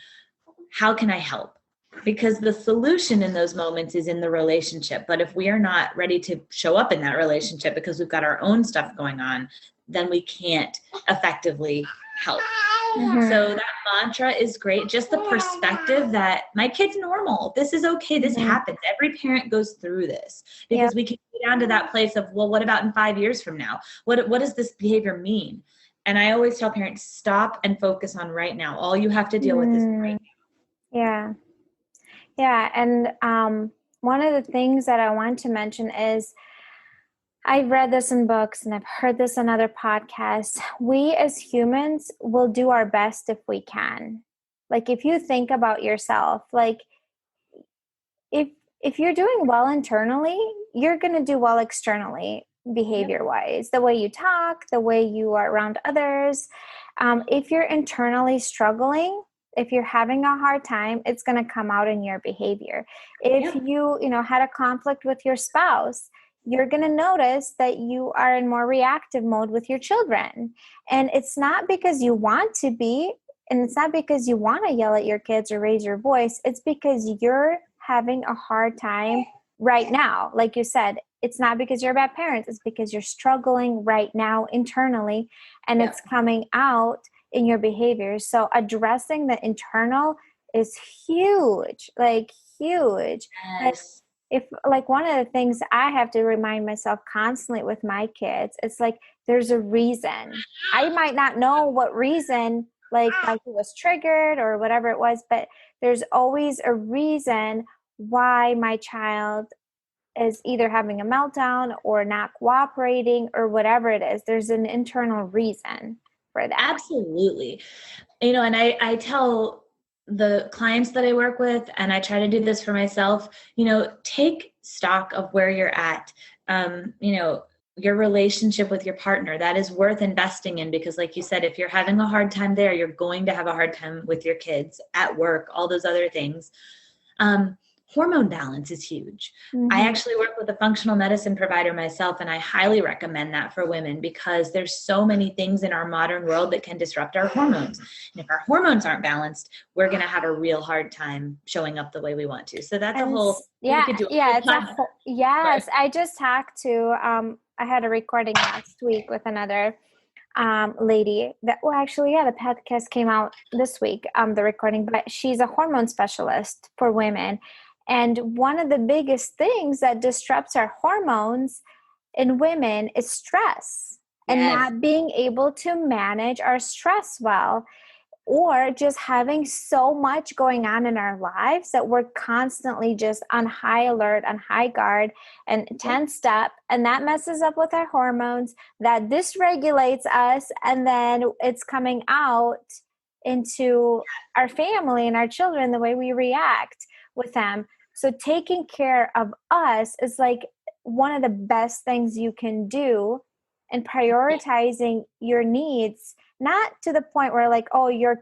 how can I help? Because the solution in those moments is in the relationship. But if we are not ready to show up in that relationship because we've got our own stuff going on, then we can't effectively help. So that mantra is great. Just the perspective that my kid's normal. This is okay. This happens. Every parent goes through this, because we can get down to that place of, well, what about in 5 years from now? What does this behavior mean? And I always tell parents, stop and focus on right now. All you have to deal with is right now. Yeah. Yeah. And one of the things that I want to mention is, I've read this in books and I've heard this in other podcasts. We as humans will do our best if we can. Like if you think about yourself, like if you're doing well internally, you're going to do well externally, behavior-wise. The way you talk, the way you are around others. If you're internally struggling, if you're having a hard time, it's going to come out in your behavior. If you had a conflict with your spouse, you're going to notice that you are in more reactive mode with your children. And it's not because you want to be, and it's not because you want to yell at your kids or raise your voice. It's because you're having a hard time right now. Like you said, it's not because you're a bad parent. It's because you're struggling right now internally, and it's coming out in your behaviors. So addressing the internal is huge, like huge. Yes. If like one of the things I have to remind myself constantly with my kids, it's like there's a reason. I might not know what reason, like he was triggered or whatever it was, but there's always a reason why my child is either having a meltdown or not cooperating or whatever it is. There's an internal reason for that. Absolutely. And I tell the clients that I work with, and I try to do this for myself, take stock of where you're at. Your relationship with your partner, that is worth investing in, because like you said, if you're having a hard time there, you're going to have a hard time with your kids, at work, all those other things. Hormone balance is huge. I actually work with a functional medicine provider myself, and I highly recommend that for women, because there's so many things in our modern world that can disrupt our hormones. And if our hormones aren't balanced, we're going to have a real hard time showing up the way we want to. So that's a whole, yes. I just talked to, I had a recording last week with another lady that, the podcast came out this week, the recording, but she's a hormone specialist for women. And one of the biggest things that disrupts our hormones in women is stress and not being able to manage our stress well, or just having so much going on in our lives that we're constantly just on high alert, on high guard, and tensed up. And that messes up with our hormones, that dysregulates us, and then it's coming out into our family and our children, the way we react with them. So taking care of us is like one of the best things you can do, and prioritizing your needs, not to the point where like, oh, your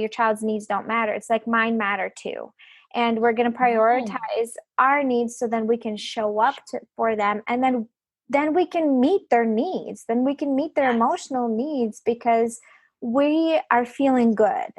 child's needs don't matter. It's like mine matter too. And we're going to prioritize our needs, so then we can show up for them. And then we can meet their needs. Then we can meet their emotional needs, because we are feeling good.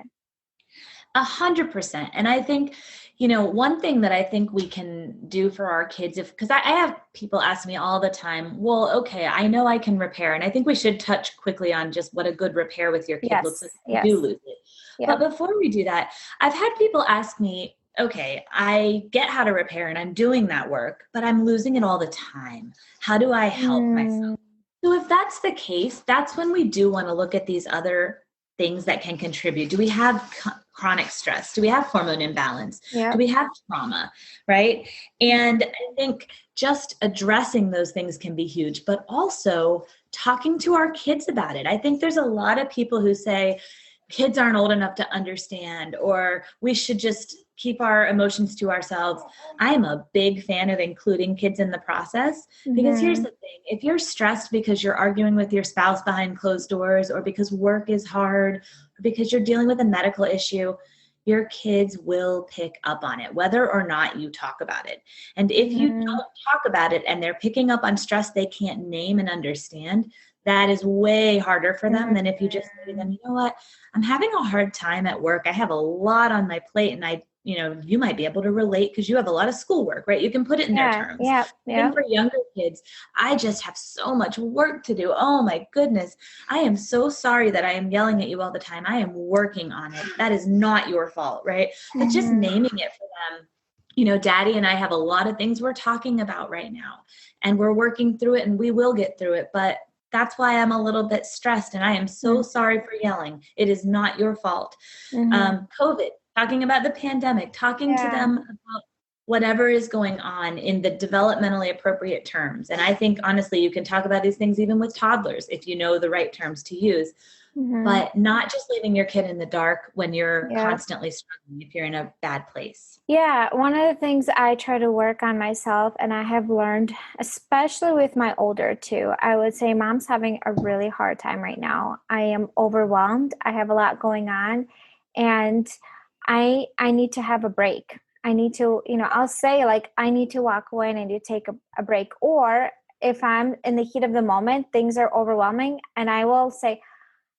100%. And I think, one thing that I think we can do for our kids, because I have people ask me all the time, well, okay, I know I can repair. And I think we should touch quickly on just what a good repair with your kid looks like if you do lose it. But before we do that, I've had people ask me, okay, I get how to repair and I'm doing that work, but I'm losing it all the time. How do I help myself? So if that's the case, that's when we do want to look at these other things that can contribute. Do we have chronic stress? Do we have hormone imbalance? Do we have trauma? Right? And I think just addressing those things can be huge, but also talking to our kids about it. I think there's a lot of people who say kids aren't old enough to understand, or we should just keep our emotions to ourselves. I'm a big fan of including kids in the process, because here's the thing. If you're stressed because you're arguing with your spouse behind closed doors, or because work is hard, or because you're dealing with a medical issue, your kids will pick up on it, whether or not you talk about it. And if you don't talk about it and they're picking up on stress they can't name and understand, that is way harder for them than if you just say to them, you know what, I'm having a hard time at work. I have a lot on my plate, and you might be able to relate because you have a lot of schoolwork, right? You can put it in their terms. And for younger kids, I just have so much work to do. Oh my goodness. I am so sorry that I am yelling at you all the time. I am working on it. That is not your fault, right? But just naming it for them. Daddy and I have a lot of things we're talking about right now, and we're working through it, and we will get through it. But that's why I'm a little bit stressed, and I am so sorry for yelling. It is not your fault. COVID, talking about the pandemic, talking to them about whatever is going on in the developmentally appropriate terms. And I think, honestly, you can talk about these things even with toddlers if you know the right terms to use. But not just leaving your kid in the dark when you're constantly struggling, if you're in a bad place. Yeah, one of the things I try to work on myself, and I have learned, especially with my older two, I would say mom's having a really hard time right now. I am overwhelmed. I have a lot going on, and I need to have a break. I need to, I'll say like, I need to walk away and I need to take a break. Or if I'm in the heat of the moment, things are overwhelming, and I will say,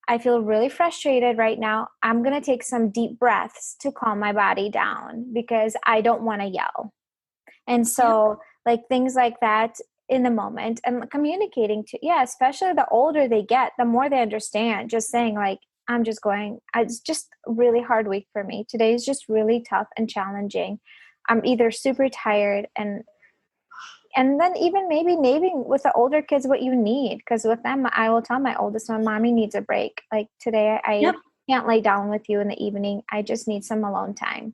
I feel really frustrated right now. I'm going to take some deep breaths to calm my body down because I don't want to yell. And so like things like that in the moment, and communicating to, especially the older they get, the more they understand. Just saying like, it's just a really hard week for me. Today is just really tough and challenging. I'm either super tired, and then even maybe naming with the older kids what you need. Because with them, I will tell my oldest one, Mommy needs a break. Like today, I can't lay down with you in the evening. I just need some alone time.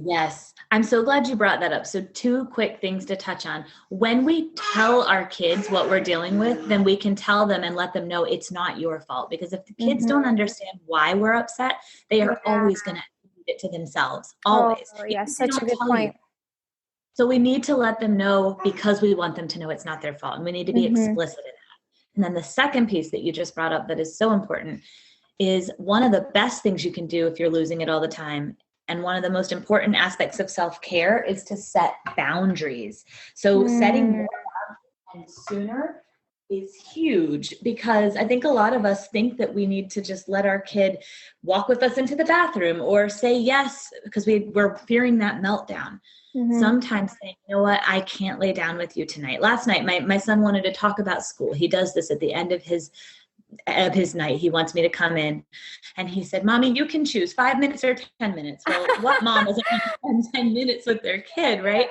Yes. I'm so glad you brought that up. So 2 quick things to touch on. When we tell our kids what we're dealing with, then we can tell them and let them know it's not your fault. Because if the kids don't understand why we're upset, they are always going to do it to themselves. Always. Oh, yeah. Such a good point. So we need to let them know, because we want them to know it's not their fault. And we need to be explicit in that. And then the second piece that you just brought up that is so important is one of the best things you can do if you're losing it all the time. And one of the most important aspects of self-care is to set boundaries. So setting more and sooner is huge, because I think a lot of us think that we need to just let our kid walk with us into the bathroom or say yes because we're fearing that meltdown. Sometimes saying, you know what, I can't lay down with you tonight. Last night, my son wanted to talk about school. He does this at the end of his night. He wants me to come in, and he said, Mommy, you can choose 5 minutes or 10 minutes. Well, what mom doesn't want to spend 10 minutes with their kid, right?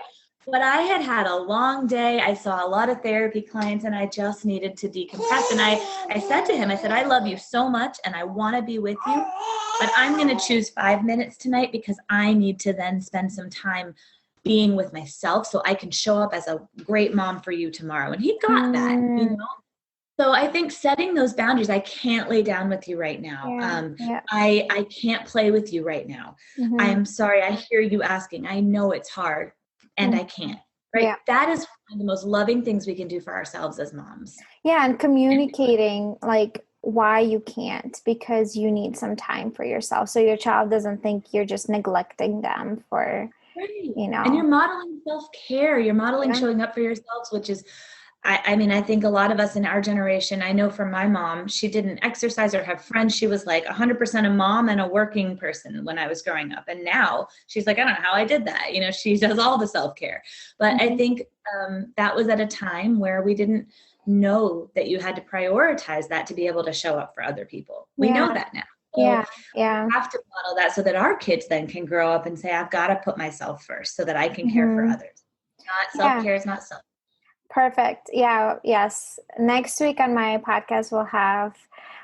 But I had a long day. I saw a lot of therapy clients, and I just needed to decompress. And I said to him, I said, I love you so much, and I want to be with you, but I'm going to choose 5 minutes tonight because I need to then spend some time being with myself so I can show up as a great mom for you tomorrow. And he got that, So I think setting those boundaries, I can't lay down with you right now. I can't play with you right now. I'm sorry. I hear you asking. I know it's hard, and I can't. Right. Yeah. That is one of the most loving things we can do for ourselves as moms. Yeah. And communicating like why you can't, because you need some time for yourself. So your child doesn't think you're just neglecting them for, And you're modeling self-care. You're modeling showing up for yourselves, which is, I mean, I think a lot of us in our generation, I know from my mom, she didn't exercise or have friends. She was like 100% a mom and a working person when I was growing up. And now she's like, I don't know how I did that. She does all the self-care. But I think that was at a time where we didn't know that you had to prioritize that to be able to show up for other people. We know that now. So we have to model that so that our kids then can grow up and say, I've got to put myself first so that I can care for others. Not self-care is not self. Perfect. Yeah. Yes. Next week on my podcast, we'll have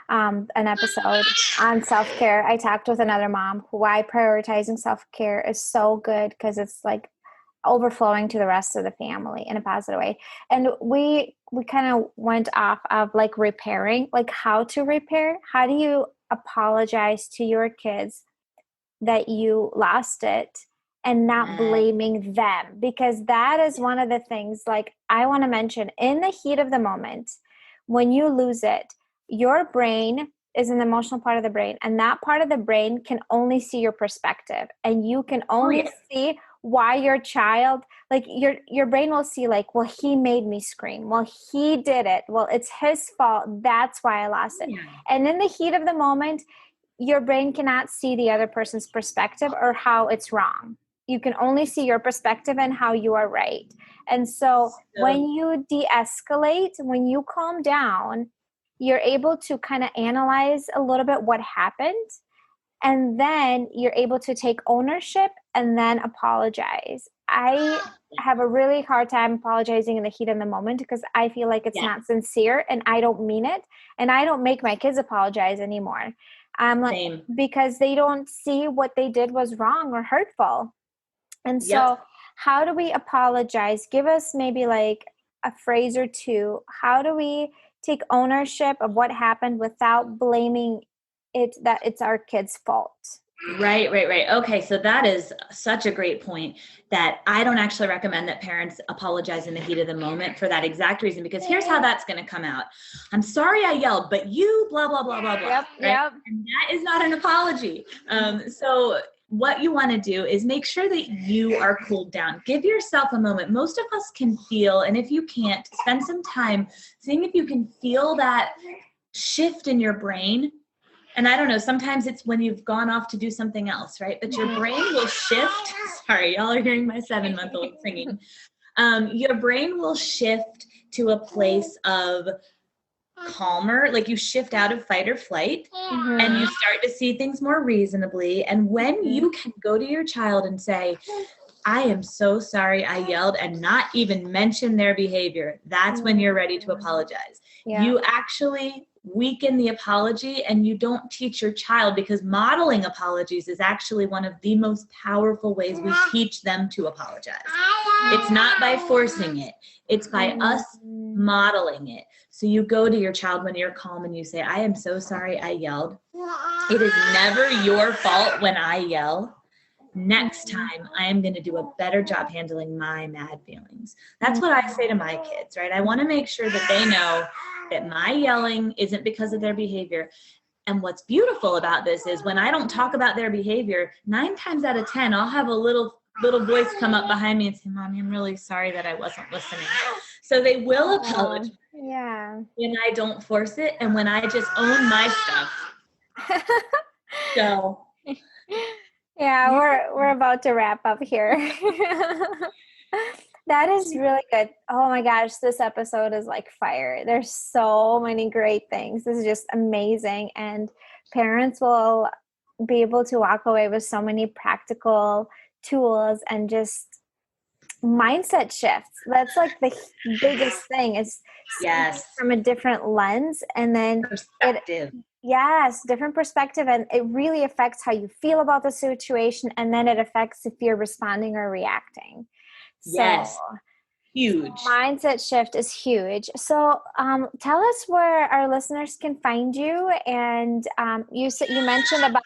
an episode on self-care. I talked with another mom why prioritizing self-care is so good, because it's like overflowing to the rest of the family in a positive way. And we kind of went off of like repairing, like how to repair. How do you apologize to your kids that you lost it and not blaming them? Because that is one of the things, like I want to mention, in the heat of the moment, when you lose it, your brain is an emotional part of the brain, and that part of the brain can only see your perspective, and you can only see why your child, like your brain will see like, well, he made me scream, well, he did it, well, it's his fault, that's why I lost it. And in the heat of the moment, your brain cannot see the other person's perspective or how it's wrong. You can only see your perspective and how you are right. And so when you de-escalate, when you calm down, you're able to kind of analyze a little bit what happened. And then you're able to take ownership and then apologize. I have a really hard time apologizing in the heat of the moment because I feel like it's not sincere and I don't mean it. And I don't make my kids apologize anymore. Because they don't see what they did was wrong or hurtful. And so how do we apologize? Give us maybe like a phrase or two. How do we take ownership of what happened without blaming it that it's our kid's fault? Right. Okay. So that is such a great point that I don't actually recommend that parents apologize in the heat of the moment for that exact reason, because here's how that's going to come out. I'm sorry I yelled, but you blah, blah, blah, blah, blah. Yep. And that is not an apology. So what you want to do is make sure that you are cooled down. Give yourself a moment. Most of us can feel, and if you can't, spend some time seeing if you can feel that shift in your brain. And I don't know, sometimes it's when you've gone off to do something else, right? But your brain will shift. Sorry, y'all are hearing my 7-month-old singing. Your brain will shift to a place of calmer, like you shift out of fight or flight, and you start to see things more reasonably. And when you can go to your child and say, I am so sorry I yelled, and not even mention their behavior, that's when you're ready to apologize. Yeah. You actually weaken the apology, and you don't teach your child, because modeling apologies is actually one of the most powerful ways we teach them to apologize. It's not by forcing it. It's by us modeling it. So you go to your child when you're calm and you say, I am so sorry I yelled. It is never your fault when I yell. Next time, I am going to do a better job handling my mad feelings. That's what I say to my kids, right? I want to make sure that they know that my yelling isn't because of their behavior. And what's beautiful about this is when I don't talk about their behavior, 9 times out of 10, I'll have a little voice come up behind me and say, Mommy, I'm really sorry that I wasn't listening. So they will apologize. Yeah. When I don't force it and when I just own my stuff. So yeah, we're about to wrap up here. That is really good. Oh my gosh, this episode is like fire. There's so many great things. This is just amazing. And parents will be able to walk away with so many practical tools and just mindset shifts. That's like the biggest thing is from a different lens, and then perspective. Different perspective, and it really affects how you feel about the situation, and then it affects if you're responding or reacting. Yes. So, huge. Mindset shift is huge. So tell us where our listeners can find you, and you mentioned about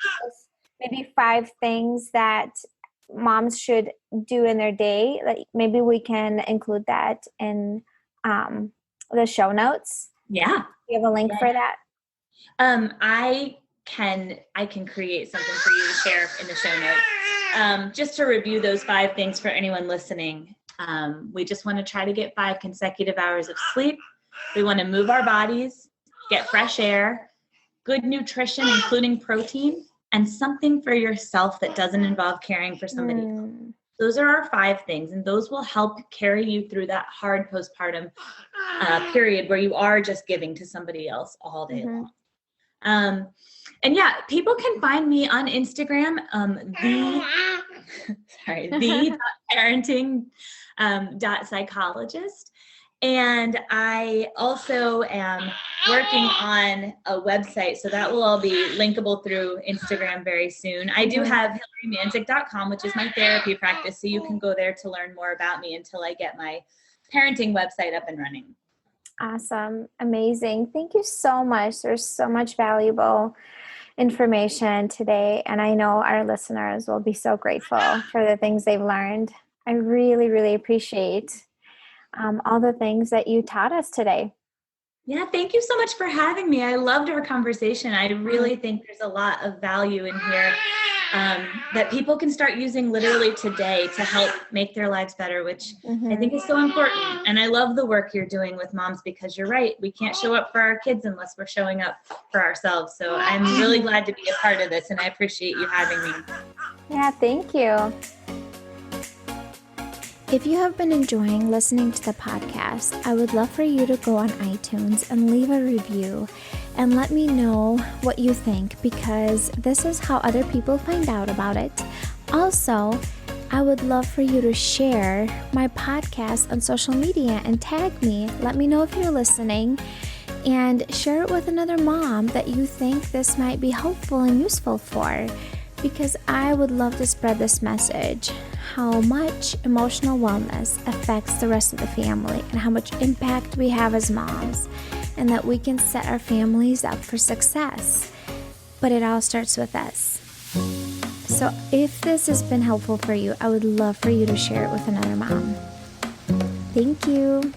maybe 5 things that moms should do in their day. Like maybe we can include that in the show notes. Yeah. You have a link for that? I can create something for you to share in the show notes. Just to review those 5 things for anyone listening. We just want to try to get 5 consecutive hours of sleep. We want to move our bodies, get fresh air, good nutrition, including protein, and something for yourself that doesn't involve caring for somebody else. Those are our 5 things, and those will help carry you through that hard postpartum period where you are just giving to somebody else all day long. And yeah, people can find me on Instagram, the parenting.psychologist. And I also am working on a website, so that will all be linkable through Instagram very soon. I do have HilaryMandzik.com, which is my therapy practice, so you can go there to learn more about me until I get my parenting website up and running. Awesome. Amazing. Thank you so much. There's so much valuable information today, and I know our listeners will be so grateful for the things they've learned. I really, really appreciate all the things that you taught us today. Yeah, thank you so much for having me. I loved our conversation. I really think there's a lot of value in here that people can start using literally today to help make their lives better, which I think is so important. And I love the work you're doing with moms, because you're right. We can't show up for our kids unless we're showing up for ourselves. So I'm really glad to be a part of this, and I appreciate you having me. Yeah, thank you. If you have been enjoying listening to the podcast, I would love for you to go on iTunes and leave a review and let me know what you think, because this is how other people find out about it. Also, I would love for you to share my podcast on social media and tag me. Let me know if you're listening, and share it with another mom that you think this might be helpful and useful for, because I would love to spread this message. How much emotional wellness affects the rest of the family, and how much impact we have as moms, and that we can set our families up for success. But it all starts with us. So if this has been helpful for you, I would love for you to share it with another mom. Thank you.